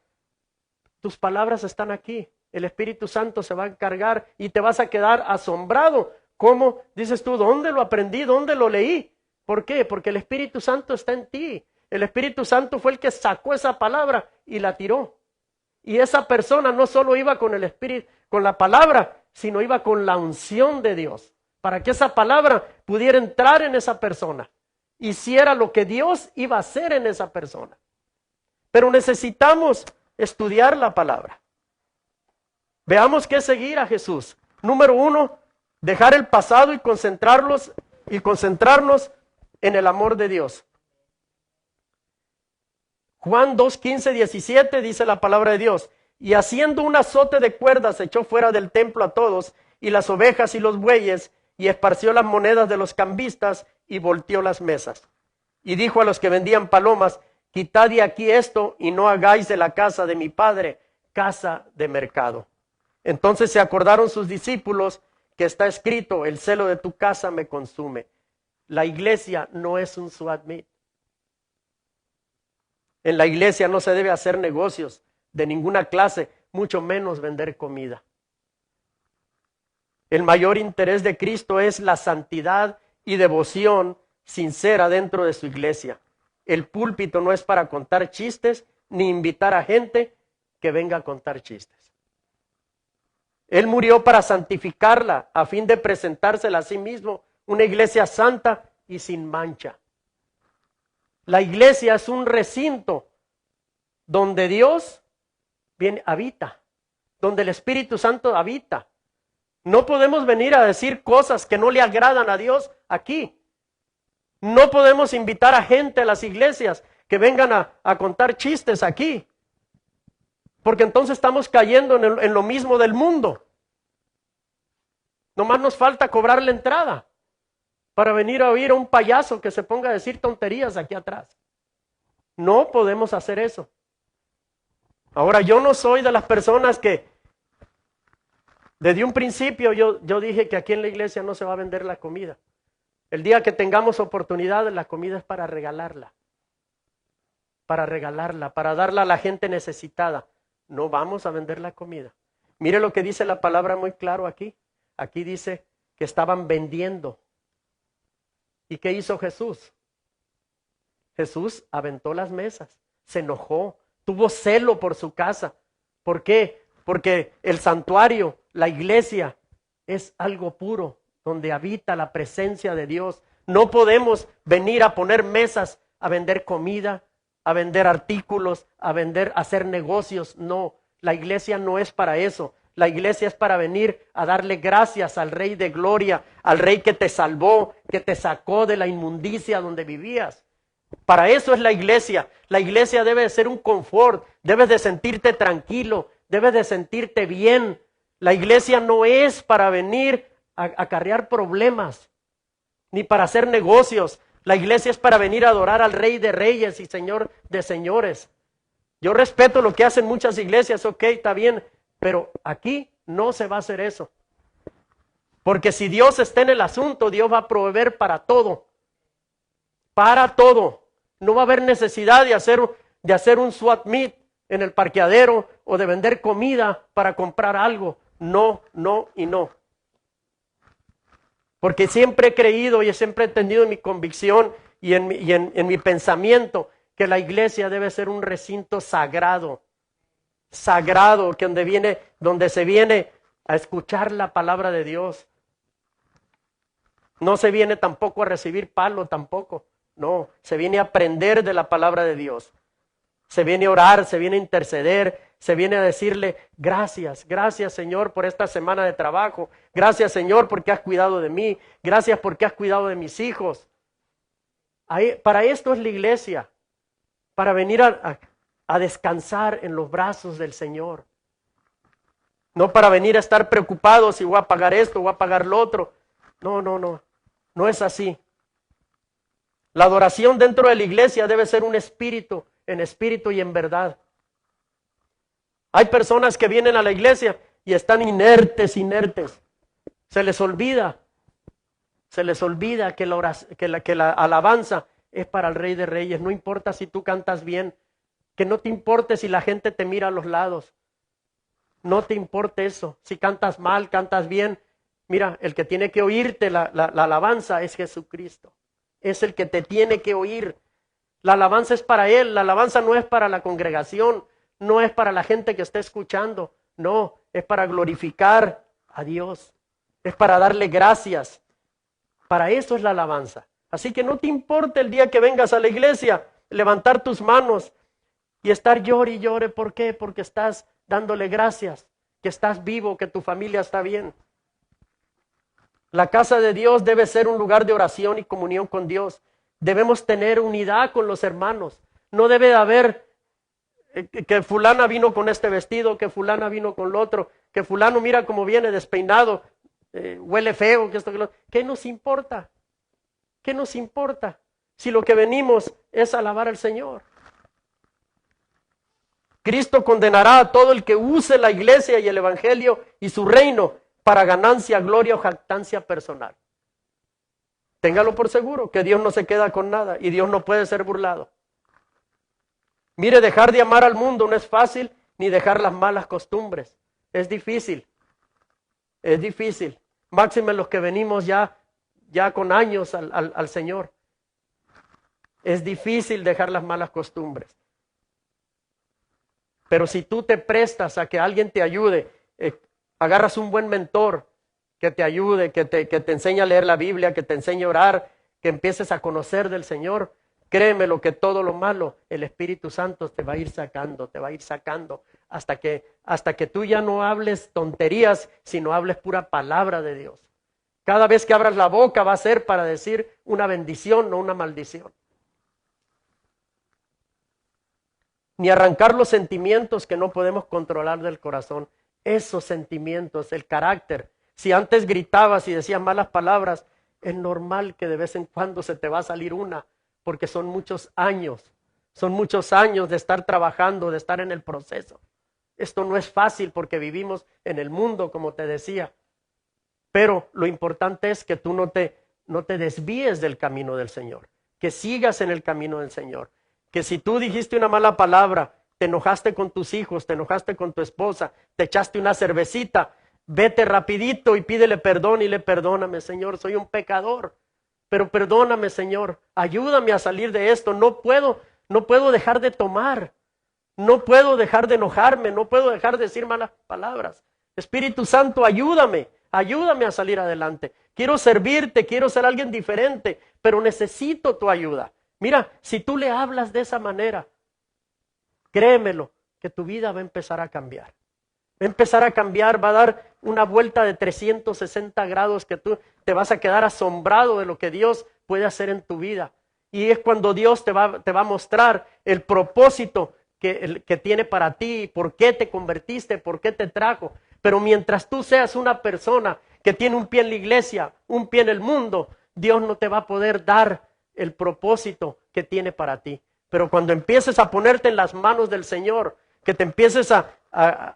Speaker 1: tus palabras están aquí. El Espíritu Santo se va a encargar y te vas a quedar asombrado. ¿Cómo? Dices tú, ¿dónde lo aprendí? ¿Dónde lo leí? ¿Por qué? Porque el Espíritu Santo está en ti. El Espíritu Santo fue el que sacó esa palabra y la tiró. Y esa persona no solo iba con el Espíritu, con la palabra, sino iba con la unción de Dios, para que esa palabra pudiera entrar en esa persona, hiciera lo que Dios iba a hacer en esa persona. Pero necesitamos estudiar la palabra. Veamos qué seguir a Jesús. Número 1, dejar el pasado y concentrarnos en el amor de Dios. Juan 2, 15, 17 dice la palabra de Dios. Y haciendo un azote de cuerdas echó fuera del templo a todos, y las ovejas y los bueyes, y esparció las monedas de los cambistas, y volteó las mesas. Y dijo a los que vendían palomas, quitad de aquí esto, y no hagáis de la casa de mi padre casa de mercado. Entonces se acordaron sus discípulos que está escrito, el celo de tu casa me consume. La iglesia no es un swap meet. En la iglesia no se debe hacer negocios de ninguna clase, mucho menos vender comida. El mayor interés de Cristo es la santidad y devoción sincera dentro de su iglesia. El púlpito no es para contar chistes ni invitar a gente que venga a contar chistes. Él murió para santificarla a fin de presentársela a sí mismo, una iglesia santa y sin mancha. La iglesia es un recinto donde Dios habita, donde el Espíritu Santo habita. No podemos venir a decir cosas que no le agradan a Dios aquí. No podemos invitar a gente a las iglesias que vengan a contar chistes aquí, porque entonces estamos cayendo en lo mismo del mundo. Nomás nos falta cobrar la entrada para venir a oír a un payaso que se ponga a decir tonterías aquí atrás. No podemos hacer eso. Ahora, yo no soy de las personas que desde un principio yo dije que aquí en la iglesia no se va a vender la comida. El día que tengamos oportunidad, la comida es para regalarla, para darla a la gente necesitada. No vamos a vender la comida. Mire lo que dice la palabra muy claro aquí. Aquí dice que estaban vendiendo. ¿Y qué hizo Jesús? Jesús aventó las mesas, se enojó, tuvo celo por su casa. ¿Por qué? Porque el santuario, la iglesia, es algo puro, donde habita la presencia de Dios. No podemos venir a poner mesas, a vender comida, a vender artículos, a hacer negocios. No, la iglesia no es para eso. La iglesia es para venir a darle gracias al Rey de Gloria, al Rey que te salvó, que te sacó de la inmundicia donde vivías. Para eso es la iglesia. La iglesia debe de ser un confort, debes de sentirte tranquilo, debes de sentirte bien. La iglesia no es para venir a acarrear problemas, ni para hacer negocios. La iglesia es para venir a adorar al Rey de Reyes y Señor de Señores. Yo respeto lo que hacen muchas iglesias, ok, está bien, pero aquí no se va a hacer eso. Porque si Dios está en el asunto, Dios va a proveer para todo. Para todo. No va a haber necesidad de hacer un swap meet en el parqueadero o de vender comida para comprar algo. No, no y no. Porque siempre he creído y siempre he entendido en mi convicción y en mi pensamiento que la iglesia debe ser un recinto sagrado. Sagrado, que donde se viene a escuchar la palabra de Dios. No se viene tampoco a recibir palo, tampoco. No, se viene a aprender de la palabra de Dios. Se viene a orar, se viene a interceder, se viene a decirle gracias, gracias Señor por esta semana de trabajo. Gracias Señor porque has cuidado de mí. Gracias porque has cuidado de mis hijos. Para esto es la iglesia, para venir a a descansar en los brazos del Señor. No para venir a estar preocupados si voy a pagar esto, voy a pagar lo otro. No, no, no. No es así. La adoración dentro de la iglesia debe ser un espíritu, en espíritu y en verdad. Hay personas que vienen a la iglesia y están inertes. Se les olvida que la alabanza es para el Rey de Reyes. No importa si tú cantas bien, que no te importe si la gente te mira a los lados. No te importe eso. Si cantas mal, cantas bien. Mira, el que tiene que oírte la alabanza es Jesucristo. Es el que te tiene que oír. La alabanza es para Él. La alabanza no es para la congregación. No es para la gente que está escuchando. No, es para glorificar a Dios. Es para darle gracias. Para eso es la alabanza. Así que no te importe el día que vengas a la iglesia, levantar tus manos y estar llore y llore. ¿Por qué? Porque estás dándole gracias, que estás vivo, que tu familia está bien. La casa de Dios debe ser un lugar de oración y comunión con Dios. Debemos tener unidad con los hermanos. No debe de haber que fulana vino con este vestido, que fulana vino con lo otro, que fulano mira cómo viene despeinado, huele feo, que esto, que lo otro. ¿Qué nos importa? ¿Qué nos importa? Si lo que venimos es alabar al Señor. Cristo condenará a todo el que use la iglesia y el evangelio y su reino para ganancia, gloria o jactancia personal. Téngalo por seguro que Dios no se queda con nada y Dios no puede ser burlado. Mire, dejar de amar al mundo no es fácil, ni dejar las malas costumbres. Es difícil. Es difícil. Máxime los que venimos ya con años al Señor. Es difícil dejar las malas costumbres. Pero si tú te prestas a que alguien te ayude, agarras un buen mentor que te ayude, que te enseñe a leer la Biblia, que te enseñe a orar, que empieces a conocer del Señor, créeme lo que todo lo malo, el Espíritu Santo te va a ir sacando, hasta que tú ya no hables tonterías, sino hables pura palabra de Dios. Cada vez que abras la boca va a ser para decir una bendición, no una maldición. Ni arrancar los sentimientos que no podemos controlar del corazón. Esos sentimientos, el carácter. Si antes gritabas y decías malas palabras, es normal que de vez en cuando se te va a salir una, porque son muchos años de estar trabajando, de estar en el proceso. Esto no es fácil porque vivimos en el mundo, como te decía. Pero lo importante es que tú no te desvíes del camino del Señor, que sigas en el camino del Señor. Que si tú dijiste una mala palabra, te enojaste con tus hijos, te enojaste con tu esposa, te echaste una cervecita, vete rapidito y pídele perdón y le perdóname, Señor, soy un pecador, pero perdóname, Señor, ayúdame a salir de esto, no puedo dejar de tomar, no puedo dejar de enojarme, no puedo dejar de decir malas palabras. Espíritu Santo, ayúdame a salir adelante. Quiero servirte, quiero ser alguien diferente, pero necesito tu ayuda. Mira, si tú le hablas de esa manera, créemelo, que tu vida va a empezar a cambiar. Va a empezar a cambiar, va a dar una vuelta de 360 grados que tú te vas a quedar asombrado de lo que Dios puede hacer en tu vida. Y es cuando Dios te va a mostrar el propósito que tiene para ti, por qué te convertiste, por qué te trajo. Pero mientras tú seas una persona que tiene un pie en la iglesia, un pie en el mundo, Dios no te va a poder dar el propósito que tiene para ti. Pero cuando empieces a ponerte en las manos del Señor, que te empieces a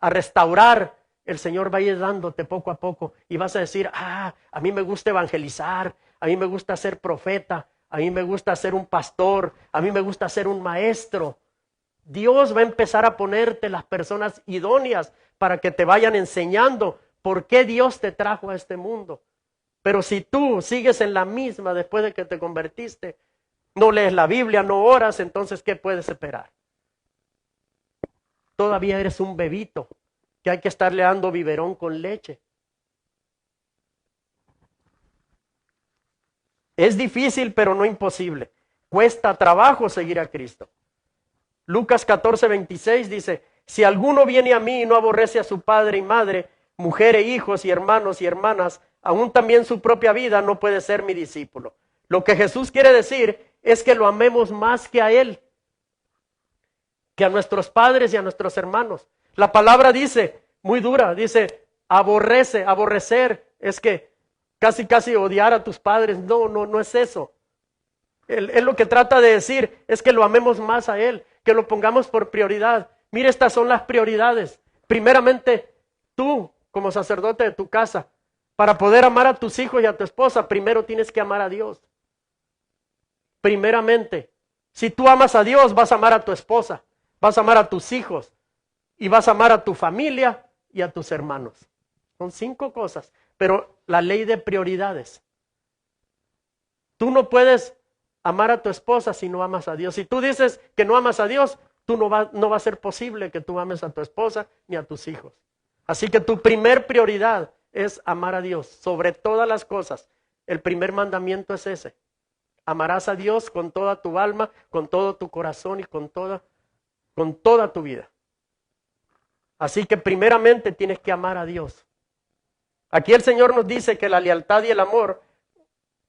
Speaker 1: restaurar, el Señor va a ir dándote poco a poco y vas a decir, a mí me gusta evangelizar, a mí me gusta ser profeta, a mí me gusta ser un pastor, a mí me gusta ser un maestro. Dios va a empezar a ponerte las personas idóneas para que te vayan enseñando por qué Dios te trajo a este mundo. Pero si tú sigues en la misma después de que te convertiste, no lees la Biblia, no oras, entonces ¿qué puedes esperar? Todavía eres un bebito que hay que estarle dando biberón con leche. Es difícil, pero no imposible. Cuesta trabajo seguir a Cristo. Lucas 14:26 dice, si alguno viene a mí y no aborrece a su padre y madre, mujer e hijos y hermanos y hermanas, aún también su propia vida, no puede ser mi discípulo. Lo que Jesús quiere decir es que lo amemos más que a Él. que a nuestros padres y a nuestros hermanos. La palabra dice, muy dura, dice, aborrecer, es que casi odiar a tus padres. No es eso. Él lo que trata de decir es que lo amemos más a Él, que lo pongamos por prioridad. Mira, estas son las prioridades. Primeramente, tú como sacerdote de tu casa, para poder amar a tus hijos y a tu esposa, primero tienes que amar a Dios. Primeramente, si tú amas a Dios, vas a amar a tu esposa, vas a amar a tus hijos y vas a amar a tu familia y a tus hermanos. Son 5 cosas, pero la ley de prioridades. Tú no puedes amar a tu esposa si no amas a Dios. Si tú dices que no amas a Dios, no va a ser posible que tú ames a tu esposa ni a tus hijos. Así que tu primer prioridad es amar a Dios sobre todas las cosas. El primer mandamiento es ese. Amarás a Dios con toda tu alma, con todo tu corazón y con toda tu vida. Así que primeramente tienes que amar a Dios. Aquí el Señor nos dice que la lealtad y el amor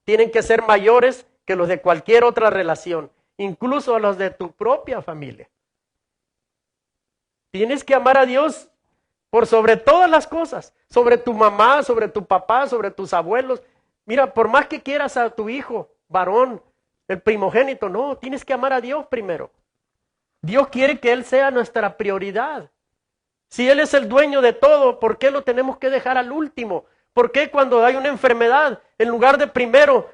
Speaker 1: tienen que ser mayores que los de cualquier otra relación, incluso los de tu propia familia. Tienes que amar a Dios por sobre todas las cosas, sobre tu mamá, sobre tu papá, sobre tus abuelos. Mira, por más que quieras a tu hijo, varón, el primogénito, no, tienes que amar a Dios primero. Dios quiere que Él sea nuestra prioridad. Si Él es el dueño de todo, ¿por qué lo tenemos que dejar al último? ¿Por qué cuando hay una enfermedad, en lugar de primero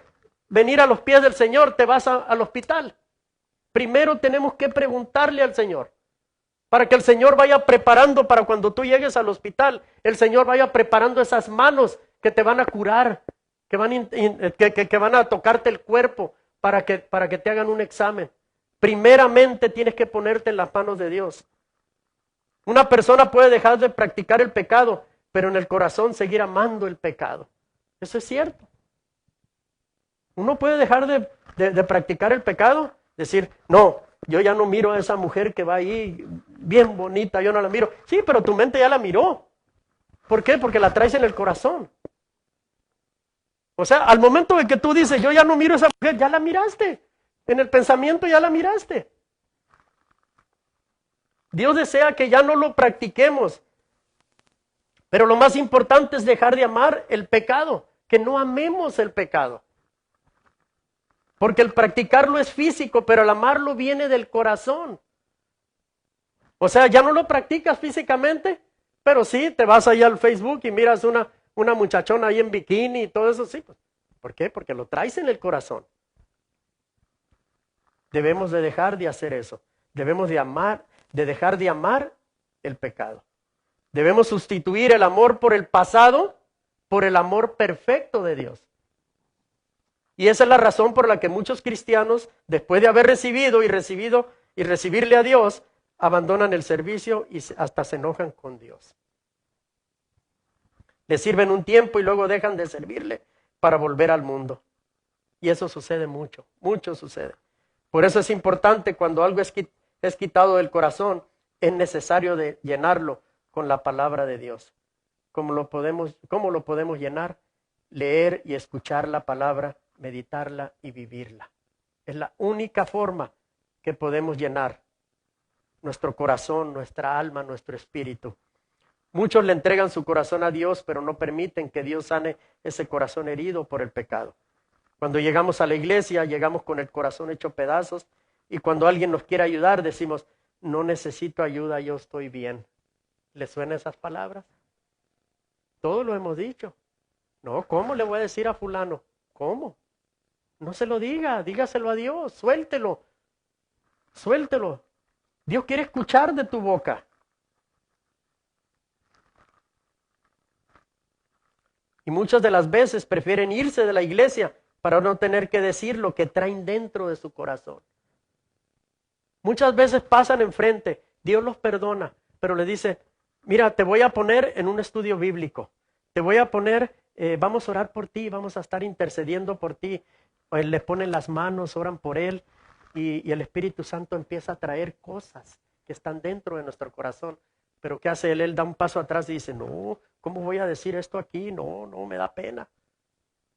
Speaker 1: venir a los pies del Señor, te vas al hospital? Primero tenemos que preguntarle al Señor, para que el Señor vaya preparando para cuando tú llegues al hospital, el Señor vaya preparando esas manos que te van a curar, que van a tocarte el cuerpo para que te hagan un examen. Primeramente tienes que ponerte en las manos de Dios. Una persona puede dejar de practicar el pecado, pero en el corazón seguir amando el pecado. Eso es cierto. Uno puede dejar de practicar el pecado, decir, no, yo ya no miro a esa mujer que va ahí bien bonita, yo no la miro. Sí, pero tu mente ya la miró. ¿Por qué? Porque la traes en el corazón. O sea, al momento de que tú dices, yo ya no miro a esa mujer, ya la miraste. En el pensamiento ya la miraste. Dios desea que ya no lo practiquemos. Pero lo más importante es dejar de amar el pecado, que no amemos el pecado. Porque el practicarlo es físico, pero el amarlo viene del corazón. O sea, ya no lo practicas físicamente, pero sí, te vas allá al Facebook y miras una muchachona ahí en bikini y todo eso, sí. ¿Por qué? Porque lo traes en el corazón. Debemos de dejar de hacer eso. Debemos de dejar de amar el pecado. Debemos sustituir el amor por el pasado por el amor perfecto de Dios. Y esa es la razón por la que muchos cristianos, después de haber recibido y recibirle a Dios, abandonan el servicio y hasta se enojan con Dios. Le sirven un tiempo y luego dejan de servirle para volver al mundo. Y eso sucede mucho sucede. Por eso es importante cuando algo es quitado del corazón, es necesario de llenarlo con la palabra de Dios. ¿Cómo lo podemos llenar? Leer y escuchar la palabra, meditarla y vivirla. Es la única forma que podemos llenar nuestro corazón, nuestra alma, nuestro espíritu. Muchos le entregan su corazón a Dios, pero no permiten que Dios sane ese corazón herido por el pecado. Cuando llegamos a la iglesia, llegamos con el corazón hecho pedazos, y cuando alguien nos quiere ayudar, decimos, no necesito ayuda, yo estoy bien. ¿Le suenan esas palabras? Todos lo hemos dicho. No, ¿cómo le voy a decir a fulano? ¿Cómo? No se lo diga, dígaselo a Dios, suéltelo. Dios quiere escuchar de tu boca. Y muchas de las veces prefieren irse de la iglesia para no tener que decir lo que traen dentro de su corazón. Muchas veces pasan enfrente, Dios los perdona, pero le dice, mira, te voy a poner en un estudio bíblico, te voy a poner, vamos a orar por ti, vamos a estar intercediendo por ti. Le ponen las manos, oran por él y el Espíritu Santo empieza a traer cosas que están dentro de nuestro corazón. Pero ¿qué hace él? Él da un paso atrás y dice, no, ¿cómo voy a decir esto aquí? No, me da pena.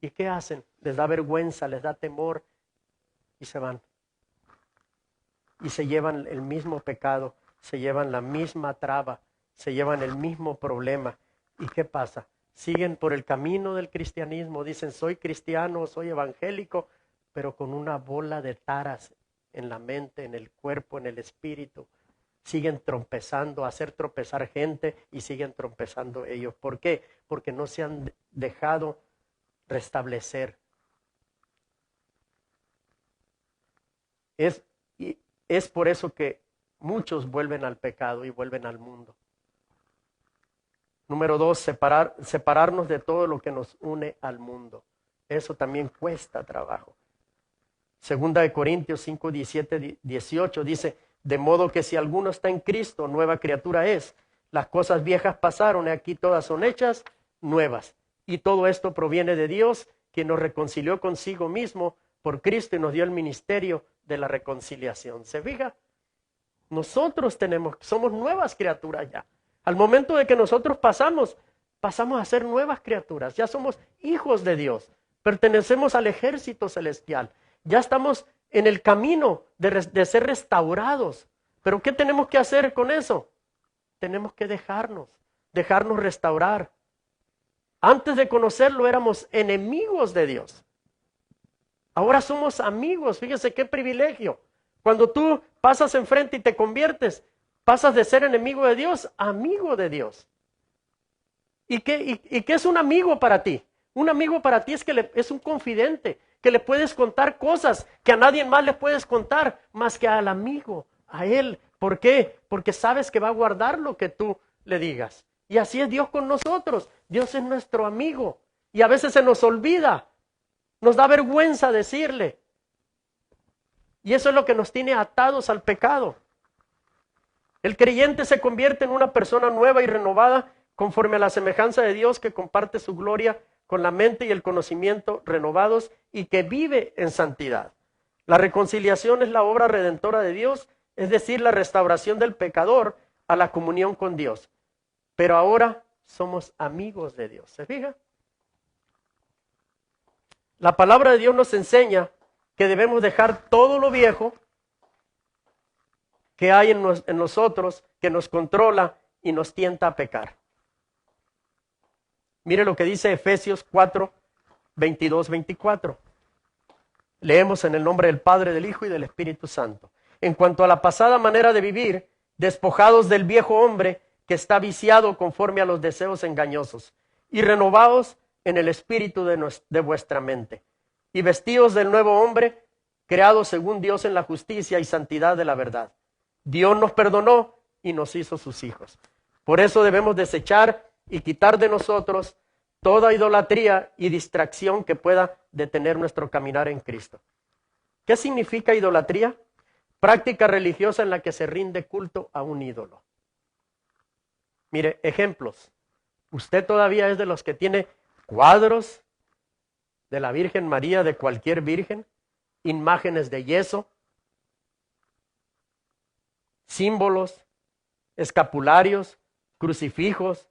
Speaker 1: ¿Y qué hacen? Les da vergüenza, les da temor y se van. y se llevan el mismo pecado, se llevan la misma traba, se llevan el mismo problema. ¿Y qué pasa? Siguen por el camino del cristianismo, dicen soy cristiano, soy evangélico, pero con una bola de taras en la mente, en el cuerpo, en el espíritu. Siguen tropezando, hacer tropezar gente y siguen tropezando ellos. ¿Por qué? Porque no se han dejado restablecer. Es por eso que muchos vuelven al pecado y vuelven al mundo. Número 2, separarnos de todo lo que nos une al mundo. Eso también cuesta trabajo. Segunda de Corintios 5, 17, 18 dice, de modo que si alguno está en Cristo, nueva criatura es. Las cosas viejas pasaron y aquí todas son hechas nuevas. Y todo esto proviene de Dios, quien nos reconcilió consigo mismo por Cristo y nos dio el ministerio de la reconciliación. ¿Se fija? Nosotros somos nuevas criaturas ya. Al momento de que nosotros pasamos a ser nuevas criaturas. Ya somos hijos de Dios. Pertenecemos al ejército celestial. Ya estamos en el camino de ser restaurados. Pero ¿qué tenemos que hacer con eso? Tenemos que dejarnos restaurar. Antes de conocerlo éramos enemigos de Dios. Ahora somos amigos. Fíjese qué privilegio. Cuando tú pasas enfrente y te conviertes, pasas de ser enemigo de Dios a amigo de Dios. ¿Y qué es un amigo para ti? Un amigo para ti es un confidente, que le puedes contar cosas que a nadie más le puedes contar, más que al amigo, a él. ¿Por qué? Porque sabes que va a guardar lo que tú le digas. Y así es Dios con nosotros. Dios es nuestro amigo. Y a veces se nos olvida. Nos da vergüenza decirle. Y eso es lo que nos tiene atados al pecado. El creyente se convierte en una persona nueva y renovada conforme a la semejanza de Dios, que comparte su gloria con la mente y el conocimiento renovados y que vive en santidad. La reconciliación es la obra redentora de Dios, es decir, la restauración del pecador a la comunión con Dios. Pero ahora somos amigos de Dios. ¿Se fija? La palabra de Dios nos enseña que debemos dejar todo lo viejo que hay en nosotros, que nos controla y nos tienta a pecar. Mire lo que dice Efesios 4, 22, 24. Leemos en el nombre del Padre, del Hijo y del Espíritu Santo. En cuanto a la pasada manera de vivir, despojados del viejo hombre que está viciado conforme a los deseos engañosos, y renovados en el espíritu de vuestra mente, y vestidos del nuevo hombre, creado según Dios en la justicia y santidad de la verdad. Dios nos perdonó y nos hizo sus hijos. Por eso debemos desechar y quitar de nosotros toda idolatría y distracción que pueda detener nuestro caminar en Cristo. ¿Qué significa idolatría? Práctica religiosa en la que se rinde culto a un ídolo. Mire, ejemplos. Usted todavía es de los que tiene cuadros de la Virgen María, de cualquier virgen, imágenes de yeso, símbolos, escapularios, crucifijos.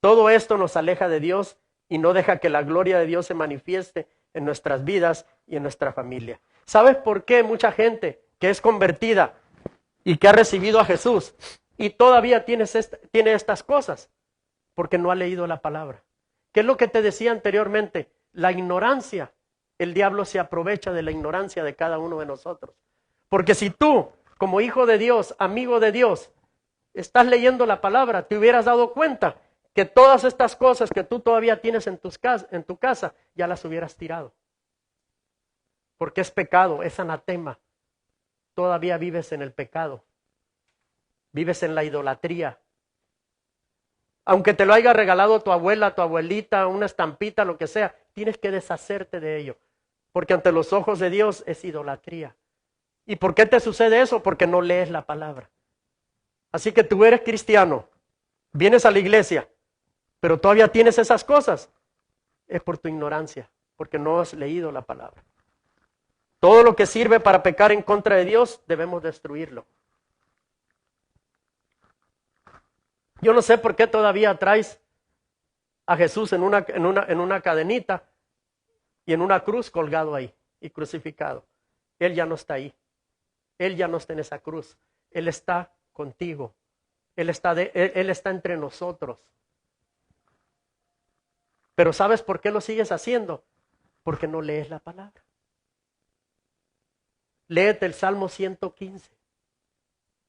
Speaker 1: Todo esto nos aleja de Dios y no deja que la gloria de Dios se manifieste en nuestras vidas y en nuestra familia. ¿Sabes por qué mucha gente que es convertida y que ha recibido a Jesús y todavía tiene estas cosas? Porque no ha leído la palabra. ¿Qué es lo que te decía anteriormente? La ignorancia. El diablo se aprovecha de la ignorancia de cada uno de nosotros. Porque si tú, como hijo de Dios, amigo de Dios, estás leyendo la palabra, te hubieras dado cuenta que todas estas cosas que tú todavía tienes en tu casa, ya las hubieras tirado. Porque es pecado, es anatema. Todavía vives en el pecado. Vives en la idolatría. Aunque te lo haya regalado tu abuela, tu abuelita, una estampita, lo que sea, tienes que deshacerte de ello. Porque ante los ojos de Dios es idolatría. ¿Y por qué te sucede eso? Porque no lees la palabra. Así que tú eres cristiano, vienes a la iglesia, pero todavía tienes esas cosas. Es por tu ignorancia, porque no has leído la palabra. Todo lo que sirve para pecar en contra de Dios, debemos destruirlo. Yo no sé por qué todavía traes a Jesús en una cadenita y en una cruz colgado ahí y crucificado. Él ya no está ahí. Él ya no está en esa cruz. Él está contigo. Él está entre nosotros. Pero ¿sabes por qué lo sigues haciendo? Porque no lees la palabra. Léete el Salmo 115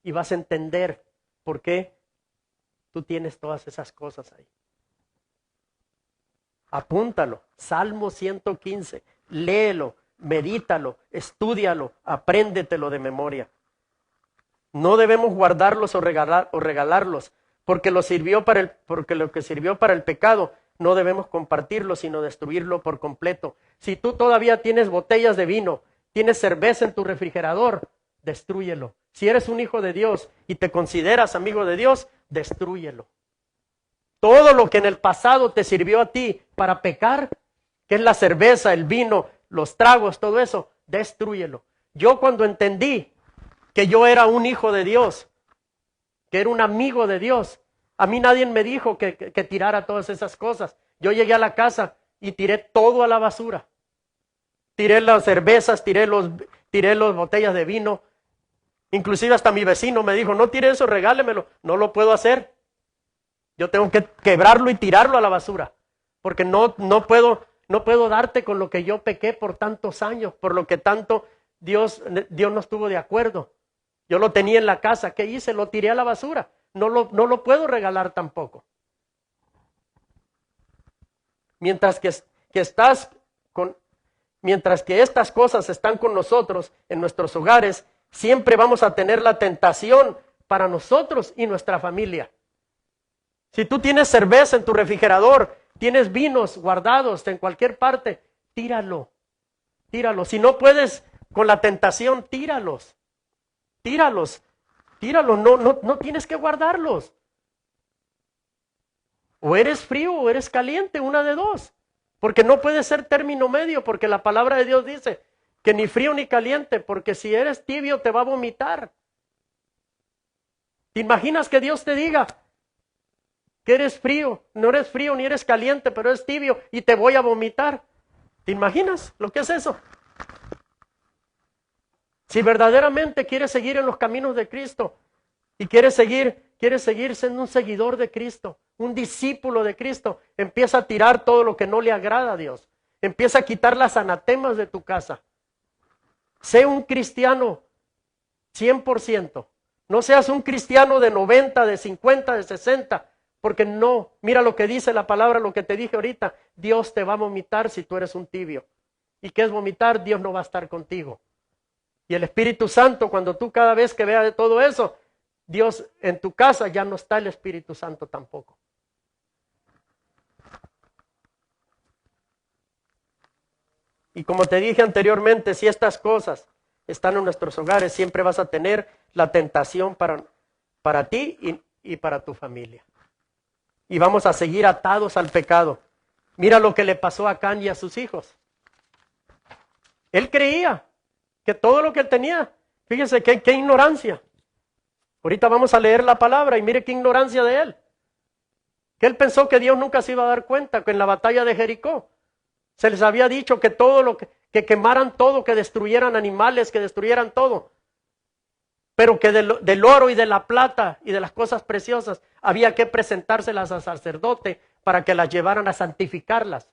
Speaker 1: y vas a entender por qué tú tienes todas esas cosas ahí. Apúntalo, Salmo 115, léelo, medítalo, estúdialo, apréndetelo de memoria. No debemos guardarlos o regalarlos, porque lo que sirvió para el pecado, no debemos compartirlo, sino destruirlo por completo. Si tú todavía tienes botellas de vino, tienes cerveza en tu refrigerador, destrúyelo. Si eres un hijo de Dios y te consideras amigo de Dios, destrúyelo. Todo lo que en el pasado te sirvió a ti para pecar, que es la cerveza, el vino, los tragos, todo eso, destrúyelo. Yo cuando entendí que yo era un hijo de Dios, que era un amigo de Dios, a mí nadie me dijo que tirara todas esas cosas. Yo llegué a la casa y tiré todo a la basura. Tiré las cervezas, tiré las botellas de vino. Inclusive hasta mi vecino me dijo, no tire eso, regálemelo. No lo puedo hacer. Yo tengo que quebrarlo y tirarlo a la basura. Porque no puedo darte con lo que yo pequé por tantos años, por lo que tanto Dios no estuvo de acuerdo. Yo lo tenía en la casa. ¿Qué hice? Lo tiré a la basura. No lo puedo regalar tampoco. Mientras que estas cosas están con nosotros en nuestros hogares, siempre vamos a tener la tentación para nosotros y nuestra familia. Si tú tienes cerveza en tu refrigerador, tienes vinos guardados en cualquier parte, tíralo. Si no puedes con la tentación, tíralos. No tienes que guardarlos. O eres frío o eres caliente, una de dos. Porque no puede ser término medio, porque la palabra de Dios dice que ni frío ni caliente, porque si eres tibio te va a vomitar. ¿Te imaginas que Dios te diga que eres frío? No eres frío ni eres caliente, pero eres tibio y te voy a vomitar. ¿Te imaginas lo que es eso? Si verdaderamente quieres seguir en los caminos de Cristo y quieres seguir siendo un seguidor de Cristo, un discípulo de Cristo, empieza a tirar todo lo que no le agrada a Dios. Empieza a quitar las anatemas de tu casa. Sé un cristiano 100%. No seas un cristiano de 90, de 50, de 60, porque no. Mira lo que dice la palabra, lo que te dije ahorita. Dios te va a vomitar si tú eres un tibio. ¿Y qué es vomitar? Dios no va a estar contigo. Y el Espíritu Santo, cuando tú cada vez que veas todo eso, Dios en tu casa ya no está el Espíritu Santo tampoco. Y como te dije anteriormente, si estas cosas están en nuestros hogares, siempre vas a tener la tentación para ti y para tu familia. Y vamos a seguir atados al pecado. Mira lo que le pasó a Acán y a sus hijos. Él creía que todo lo que él tenía, fíjense qué ignorancia. Ahorita vamos a leer la palabra y mire qué ignorancia de él. Que él pensó que Dios nunca se iba a dar cuenta que en la batalla de Jericó se les había dicho que que quemaran todo, que destruyeran animales, que destruyeran todo. Pero que del oro y de la plata y de las cosas preciosas había que presentárselas al sacerdote para que las llevaran a santificarlas.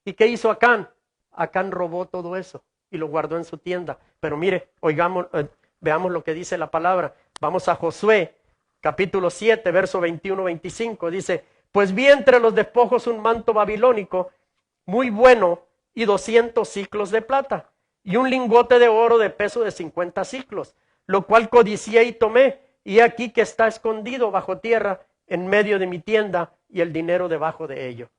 Speaker 1: ¿Y qué hizo Acán? Acán robó todo eso y lo guardó en su tienda. Pero mire, veamos lo que dice la palabra. Vamos a Josué, capítulo 7, verso 21-25. Dice, pues vi entre los despojos un manto babilónico muy bueno y 200 siclos de plata y un lingote de oro de peso de 50 siclos, lo cual codicié y tomé, y aquí que está escondido bajo tierra en medio de mi tienda y el dinero debajo de ello.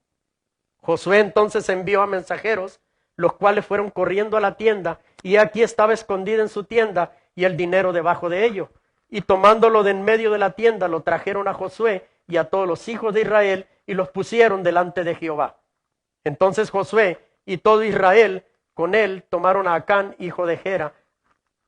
Speaker 1: Josué entonces envió a mensajeros, los cuales fueron corriendo a la tienda, y aquí estaba escondida en su tienda y el dinero debajo de ello. Y tomándolo de en medio de la tienda, lo trajeron a Josué y a todos los hijos de Israel y los pusieron delante de Jehová. Entonces Josué y todo Israel con él tomaron a Acán, hijo de Gera,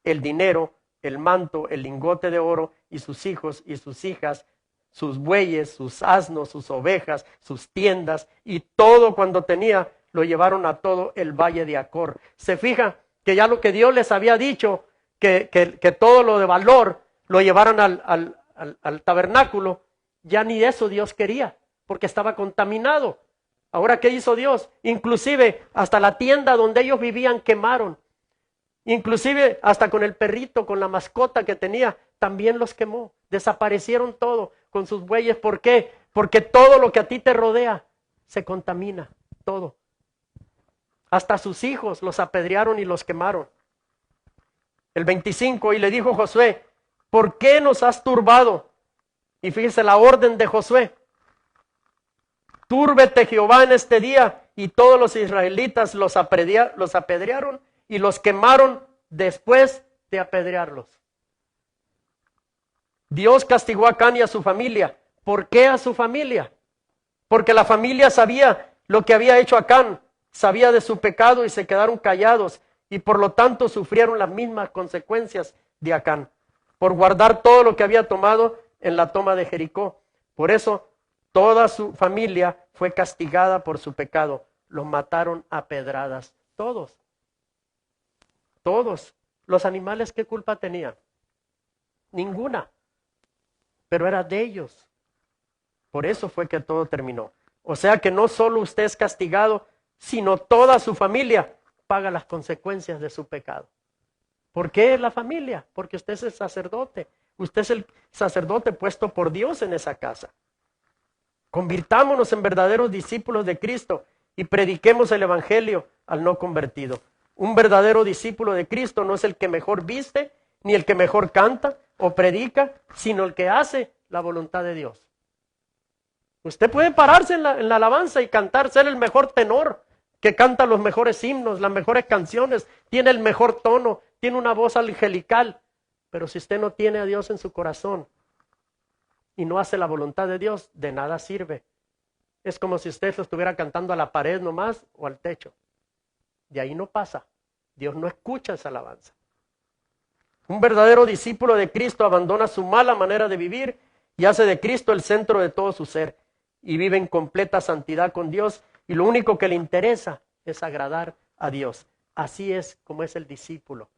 Speaker 1: el dinero, el manto, el lingote de oro, y sus hijos y sus hijas, sus bueyes, sus asnos, sus ovejas, sus tiendas, y todo cuando tenía, lo llevaron a todo el valle de Acor. Se fija que ya lo que Dios les había dicho, que todo lo de valor lo llevaran al tabernáculo, ya ni eso Dios quería, porque estaba contaminado. Ahora, ¿qué hizo Dios? Inclusive hasta la tienda donde ellos vivían quemaron. Inclusive hasta con el perrito, con la mascota que tenía, también los quemó. Desaparecieron todo con sus bueyes. ¿Por qué? Porque todo lo que a ti te rodea se contamina, todo. Hasta sus hijos los apedrearon y los quemaron. El 25, y le dijo Josué, ¿por qué nos has turbado? Y fíjese la orden de Josué. Túrbete Jehová en este día. Y todos los israelitas los apedrearon y los quemaron después de apedrearlos. Dios castigó a Acán y a su familia. ¿Por qué a su familia? Porque la familia sabía lo que había hecho Acán, sabía de su pecado y se quedaron callados y por lo tanto sufrieron las mismas consecuencias de Acán por guardar todo lo que había tomado en la toma de Jericó. Por eso toda su familia fue castigada por su pecado. Los mataron a pedradas, todos. Todos. Los animales, ¿qué culpa tenían? Ninguna. Pero era de ellos. Por eso fue que todo terminó. O sea que no solo usted es castigado, sino toda su familia paga las consecuencias de su pecado. ¿Por qué la familia? Porque usted es el sacerdote. Usted es el sacerdote puesto por Dios en esa casa. Convirtámonos en verdaderos discípulos de Cristo y prediquemos el evangelio al no convertido. Un verdadero discípulo de Cristo no es el que mejor viste, ni el que mejor canta o predica, sino el que hace la voluntad de Dios. Usted puede pararse en la alabanza y cantar, ser el mejor tenor, que canta los mejores himnos, las mejores canciones, tiene el mejor tono, tiene una voz angelical, pero si usted no tiene a Dios en su corazón y no hace la voluntad de Dios, de nada sirve. Es como si usted lo estuviera cantando a la pared nomás o al techo. De ahí no pasa. Dios no escucha esa alabanza. Un verdadero discípulo de Cristo abandona su mala manera de vivir y hace de Cristo el centro de todo su ser y vive en completa santidad con Dios y lo único que le interesa es agradar a Dios. Así es como es el discípulo.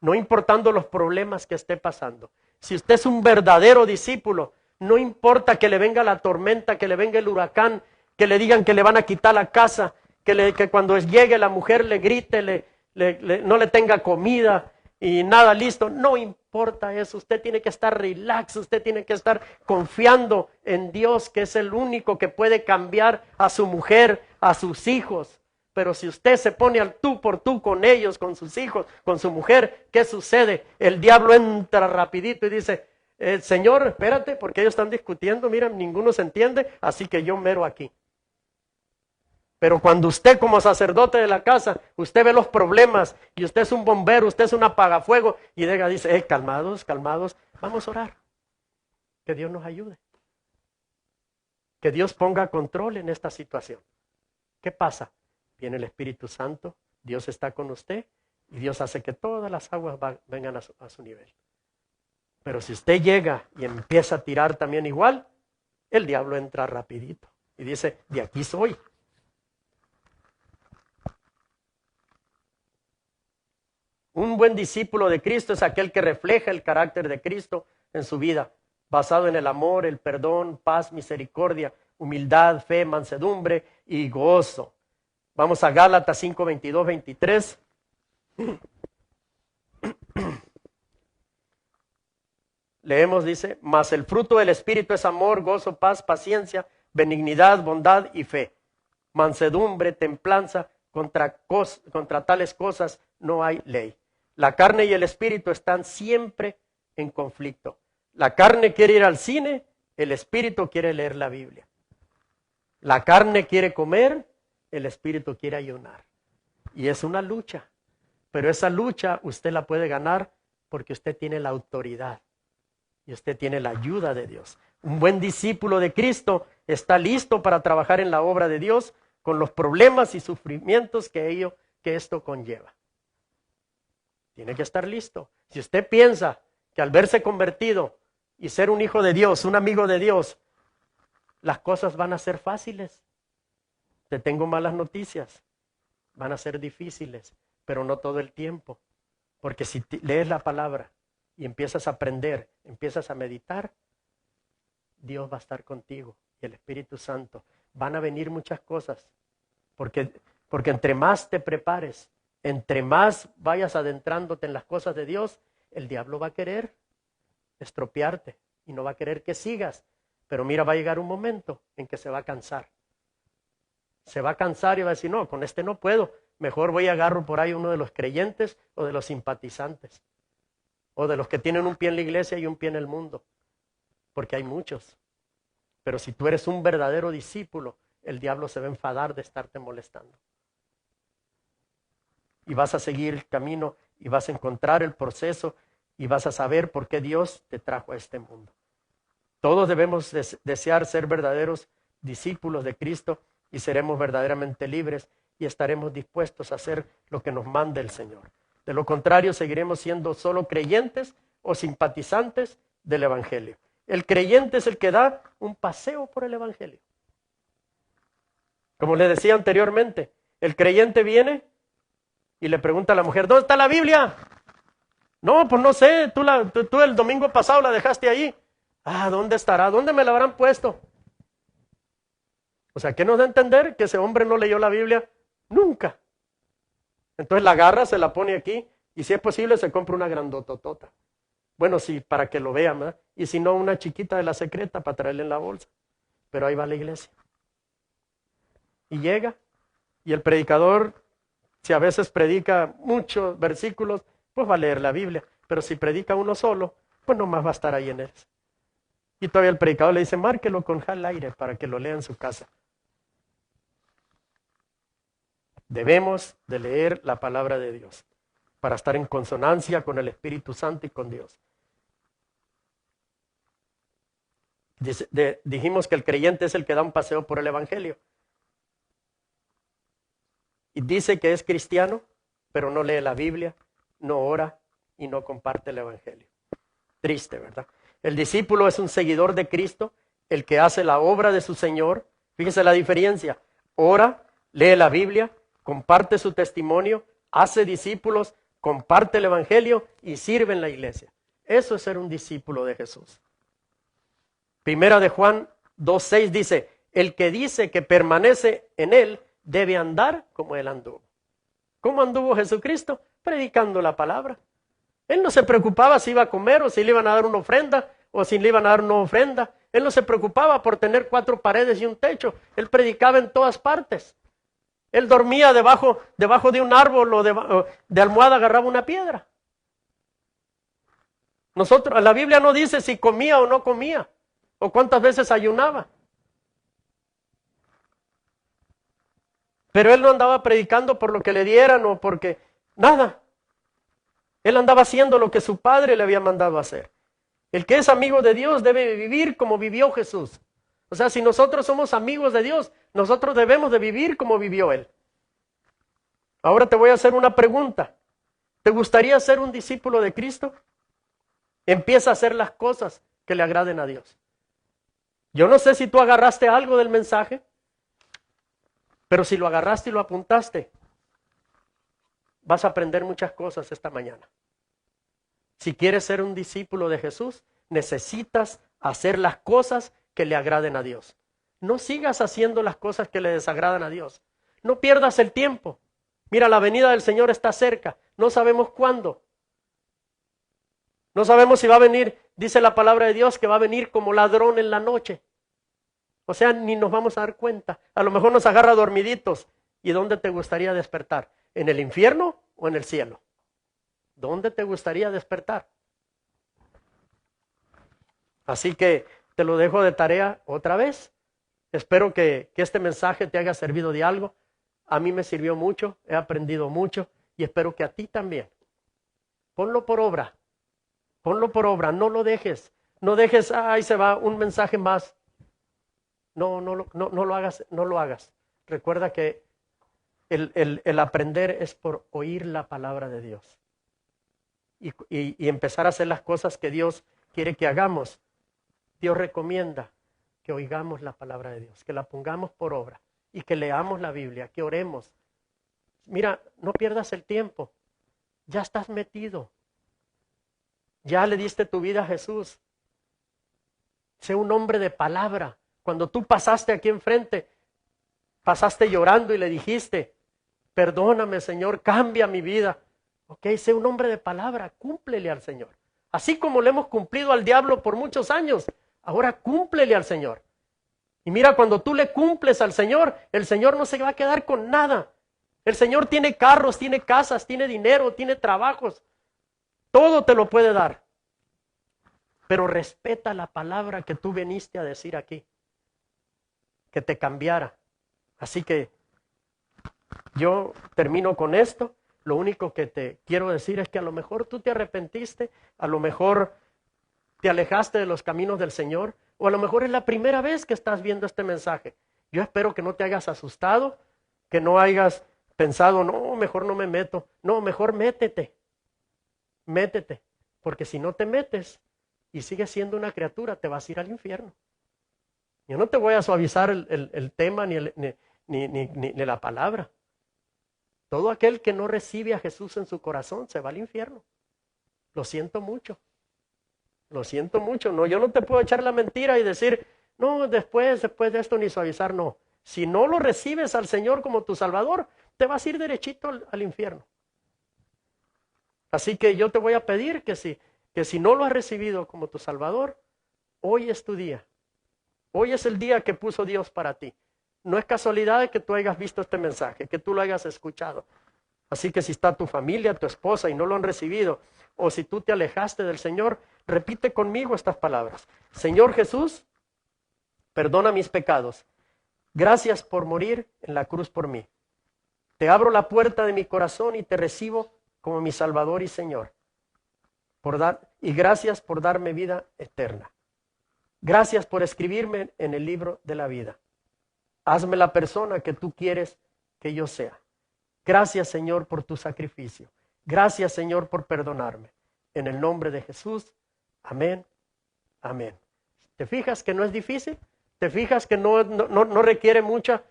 Speaker 1: No importando los problemas que esté pasando. Si usted es un verdadero discípulo, no importa que le venga la tormenta, que le venga el huracán, que le digan que le van a quitar la casa, que cuando llegue la mujer le grite, no le tenga comida y nada listo. No importa eso, usted tiene que estar relax, usted tiene que estar confiando en Dios, que es el único que puede cambiar a su mujer, a sus hijos. Pero si usted se pone al tú por tú con ellos, con sus hijos, con su mujer, ¿qué sucede? El diablo entra rapidito y dice, Señor, espérate, porque ellos están discutiendo, mira, ninguno se entiende, así que yo mero aquí. Pero cuando usted como sacerdote de la casa, usted ve los problemas y usted es un bombero, usted es un apagafuego y dice, calmados, calmados, vamos a orar. Que Dios nos ayude. Que Dios ponga control en esta situación. ¿Qué pasa? Viene el Espíritu Santo, Dios está con usted y Dios hace que todas las aguas vengan a su nivel. Pero si usted llega y empieza a tirar también igual, el diablo entra rapidito y dice, de aquí soy. Un buen discípulo de Cristo es aquel que refleja el carácter de Cristo en su vida, basado en el amor, el perdón, paz, misericordia, humildad, fe, mansedumbre y gozo. Vamos a Gálatas 5, 22, 23. Leemos, dice, mas el fruto del Espíritu es amor, gozo, paz, paciencia, benignidad, bondad y fe. Mansedumbre, templanza, contra tales cosas no hay ley. La carne y el Espíritu están siempre en conflicto. La carne quiere ir al cine, el Espíritu quiere leer la Biblia. La carne quiere comer, el Espíritu quiere ayunar. Y es una lucha, pero esa lucha usted la puede ganar porque usted tiene la autoridad y usted tiene la ayuda de Dios. Un buen discípulo de Cristo está listo para trabajar en la obra de Dios con los problemas y sufrimientos que esto conlleva. Tiene que estar listo. Si usted piensa que al verse convertido y ser un hijo de Dios, un amigo de Dios, las cosas van a ser fáciles, te tengo malas noticias. Van a ser difíciles, pero no todo el tiempo. Porque si lees la palabra y empiezas a aprender, empiezas a meditar, Dios va a estar contigo y el Espíritu Santo. Van a venir muchas cosas. Porque entre más te prepares, entre más vayas adentrándote en las cosas de Dios, el diablo va a querer estropearte y no va a querer que sigas. Pero mira, va a llegar un momento en que se va a cansar. Se va a cansar y va a decir, no, con este no puedo. Mejor voy y agarro por ahí uno de los creyentes o de los simpatizantes. O de los que tienen un pie en la iglesia y un pie en el mundo. Porque hay muchos. Pero si tú eres un verdadero discípulo, el diablo se va a enfadar de estarte molestando. Y vas a seguir el camino y vas a encontrar el proceso y vas a saber por qué Dios te trajo a este mundo. Todos debemos desear ser verdaderos discípulos de Cristo y seremos verdaderamente libres y estaremos dispuestos a hacer lo que nos mande el Señor. De lo contrario, seguiremos siendo solo creyentes o simpatizantes del Evangelio. El creyente es el que da un paseo por el Evangelio. Como le decía anteriormente, el creyente viene y le pregunta a la mujer, ¿dónde está la Biblia? No, pues no sé, tú el domingo pasado la dejaste ahí. Ah, ¿dónde estará? ¿Dónde me la habrán puesto? O sea, ¿qué nos da a entender? Que ese hombre no leyó la Biblia nunca. Entonces la agarra, se la pone aquí y si es posible se compra una grandototota. Bueno, sí, para que lo vean, ¿verdad? Y si no, una chiquita de la secreta para traerle en la bolsa. Pero ahí va la iglesia. Y llega, y el predicador, si a veces predica muchos versículos, pues va a leer la Biblia. Pero si predica uno solo, pues nomás va a estar ahí en él. Y todavía el predicador le dice, márquelo con highlighter para que lo lea en su casa. Debemos de leer la palabra de Dios para estar en consonancia con el Espíritu Santo y con Dios. Dijimos que el creyente es el que da un paseo por el Evangelio. Y dice que es cristiano, pero no lee la Biblia, no ora y no comparte el Evangelio. Triste, ¿verdad? El discípulo es un seguidor de Cristo, el que hace la obra de su Señor. Fíjese la diferencia. Ora, lee la Biblia, comparte su testimonio, hace discípulos, comparte el Evangelio y sirve en la iglesia. Eso es ser un discípulo de Jesús. Primera de Juan 2:6 dice, el que dice que permanece en él debe andar como él anduvo. ¿Cómo anduvo Jesucristo? Predicando la palabra. Él no se preocupaba si iba a comer o si le iban a dar una ofrenda o si le iban a dar una ofrenda. Él no se preocupaba por tener 4 paredes y un techo. Él predicaba en todas partes. Él dormía debajo de un árbol o de almohada agarraba una piedra. La Biblia no dice si comía o no comía o cuántas veces ayunaba. Pero él no andaba predicando por lo que le dieran o porque nada. Él andaba haciendo lo que su padre le había mandado hacer. El que es amigo de Dios debe vivir como vivió Jesús. O sea, si nosotros somos amigos de Dios, nosotros debemos de vivir como vivió Él. Ahora te voy a hacer una pregunta. ¿Te gustaría ser un discípulo de Cristo? Empieza a hacer las cosas que le agraden a Dios. Yo no sé si tú agarraste algo del mensaje, pero si lo agarraste y lo apuntaste, vas a aprender muchas cosas esta mañana. Si quieres ser un discípulo de Jesús, necesitas hacer las cosas que le agraden a Dios. No sigas haciendo las cosas que le desagradan a Dios. No pierdas el tiempo. Mira, la venida del Señor está cerca. No sabemos cuándo. No sabemos si va a venir, dice la palabra de Dios, que va a venir como ladrón en la noche. O sea, ni nos vamos a dar cuenta. A lo mejor nos agarra dormiditos. ¿Y dónde te gustaría despertar? ¿En el infierno o en el cielo? ¿Dónde te gustaría despertar? Así que te lo dejo de tarea otra vez. Espero que este mensaje te haya servido de algo. A mí me sirvió mucho, he aprendido mucho y espero que a ti también. Ponlo por obra. Ponlo por obra, no lo dejes. No dejes, ahí se va un mensaje más. No lo hagas, no lo hagas. Recuerda que el aprender es por oír la palabra de Dios. Y empezar a hacer las cosas que Dios quiere que hagamos. Dios recomienda que oigamos la palabra de Dios, que la pongamos por obra y que leamos la Biblia, que oremos. Mira, no pierdas el tiempo. Ya estás metido. Ya le diste tu vida a Jesús. Sé un hombre de palabra. Cuando tú pasaste aquí enfrente, pasaste llorando y le dijiste, perdóname, Señor, cambia mi vida. Ok, sé un hombre de palabra, cúmplele al Señor. Así como le hemos cumplido al diablo por muchos años, ahora cúmplele al Señor. Y mira, cuando tú le cumples al Señor, el Señor no se va a quedar con nada. El Señor tiene carros, tiene casas, tiene dinero, tiene trabajos. Todo te lo puede dar. Pero respeta la palabra que tú viniste a decir aquí. Que te cambiara. Así que yo termino con esto. Lo único que te quiero decir es que a lo mejor tú te arrepentiste, a lo mejor te alejaste de los caminos del Señor, o a lo mejor es la primera vez que estás viendo este mensaje. Yo espero que no te hayas asustado, que no hayas pensado, no, mejor no me meto. No, mejor métete. Métete. Porque si no te metes y sigues siendo una criatura, te vas a ir al infierno. Yo no te voy a suavizar el tema ni la palabra. Todo aquel que no recibe a Jesús en su corazón se va al infierno. Lo siento mucho. Lo siento mucho. No, yo no te puedo echar la mentira y decir, no, después de esto ni suavizar, no. Si no lo recibes al Señor como tu Salvador, te vas a ir derechito al infierno. Así que yo te voy a pedir que si no lo has recibido como tu Salvador, hoy es tu día. Hoy es el día que puso Dios para ti. No es casualidad de que tú hayas visto este mensaje, que tú lo hayas escuchado. Así que si está tu familia, tu esposa y no lo han recibido, o si tú te alejaste del Señor, repite conmigo estas palabras. Señor Jesús, perdona mis pecados. Gracias por morir en la cruz por mí. Te abro la puerta de mi corazón y te recibo como mi Salvador y Señor. Y gracias por darme vida eterna. Gracias por escribirme en el libro de la vida. Hazme la persona que tú quieres que yo sea. Gracias, Señor, por tu sacrificio. Gracias, Señor, por perdonarme. En el nombre de Jesús. Amén. Amén. ¿Te fijas que no es difícil? ¿Te fijas que no requiere muchas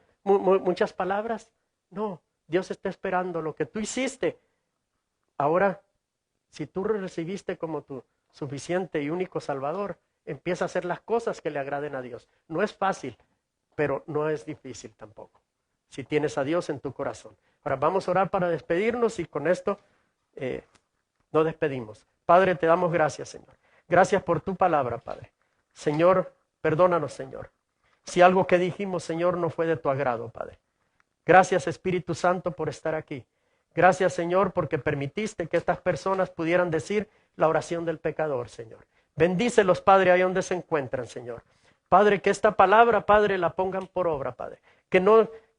Speaker 1: palabras? No, Dios está esperando lo que tú hiciste. Ahora, si tú recibiste como tu suficiente y único Salvador, empieza a hacer las cosas que le agraden a Dios. No es fácil, pero no es difícil tampoco, si tienes a Dios en tu corazón. Ahora vamos a orar para despedirnos y con esto nos despedimos. Padre, te damos gracias, Señor. Gracias por tu palabra, Padre. Señor, perdónanos, Señor. Si algo que dijimos, Señor, no fue de tu agrado, Padre. Gracias, Espíritu Santo, por estar aquí. Gracias, Señor, porque permitiste que estas personas pudieran decir la oración del pecador, Señor. Bendícelos, Padre, ahí donde se encuentran, Señor. Padre, que esta palabra, Padre, la pongan por obra, Padre. Que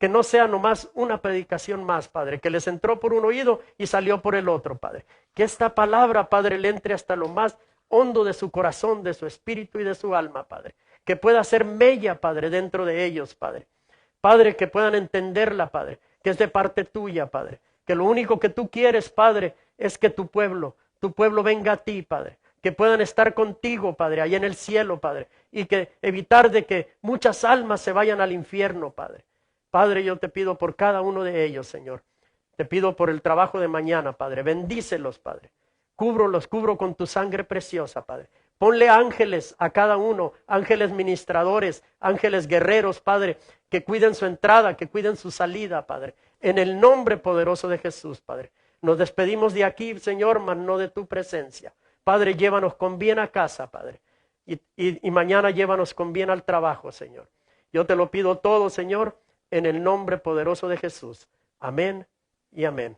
Speaker 1: no sea nomás una predicación más, Padre, que les entró por un oído y salió por el otro, Padre. Que esta palabra, Padre, le entre hasta lo más hondo de su corazón, de su espíritu y de su alma, Padre. Que pueda ser mella, Padre, dentro de ellos, Padre. Padre, que puedan entenderla, Padre, que es de parte tuya, Padre. Que lo único que tú quieres, Padre, es que tu pueblo venga a ti, Padre. Que puedan estar contigo, Padre, allá en el cielo, Padre. Y que evitar de que muchas almas se vayan al infierno, Padre. Padre, yo te pido por cada uno de ellos, Señor. Te pido por el trabajo de mañana, Padre. Bendícelos, Padre. Cubro con tu sangre preciosa, Padre. Ponle ángeles a cada uno, ángeles ministradores, ángeles guerreros, Padre, que cuiden su entrada, que cuiden su salida, Padre. En el nombre poderoso de Jesús, Padre. Nos despedimos de aquí, Señor, mas no de tu presencia. Padre, llévanos con bien a casa, Padre. Y mañana llévanos con bien al trabajo, Señor. Yo te lo pido todo, Señor, en el nombre poderoso de Jesús. Amén y amén.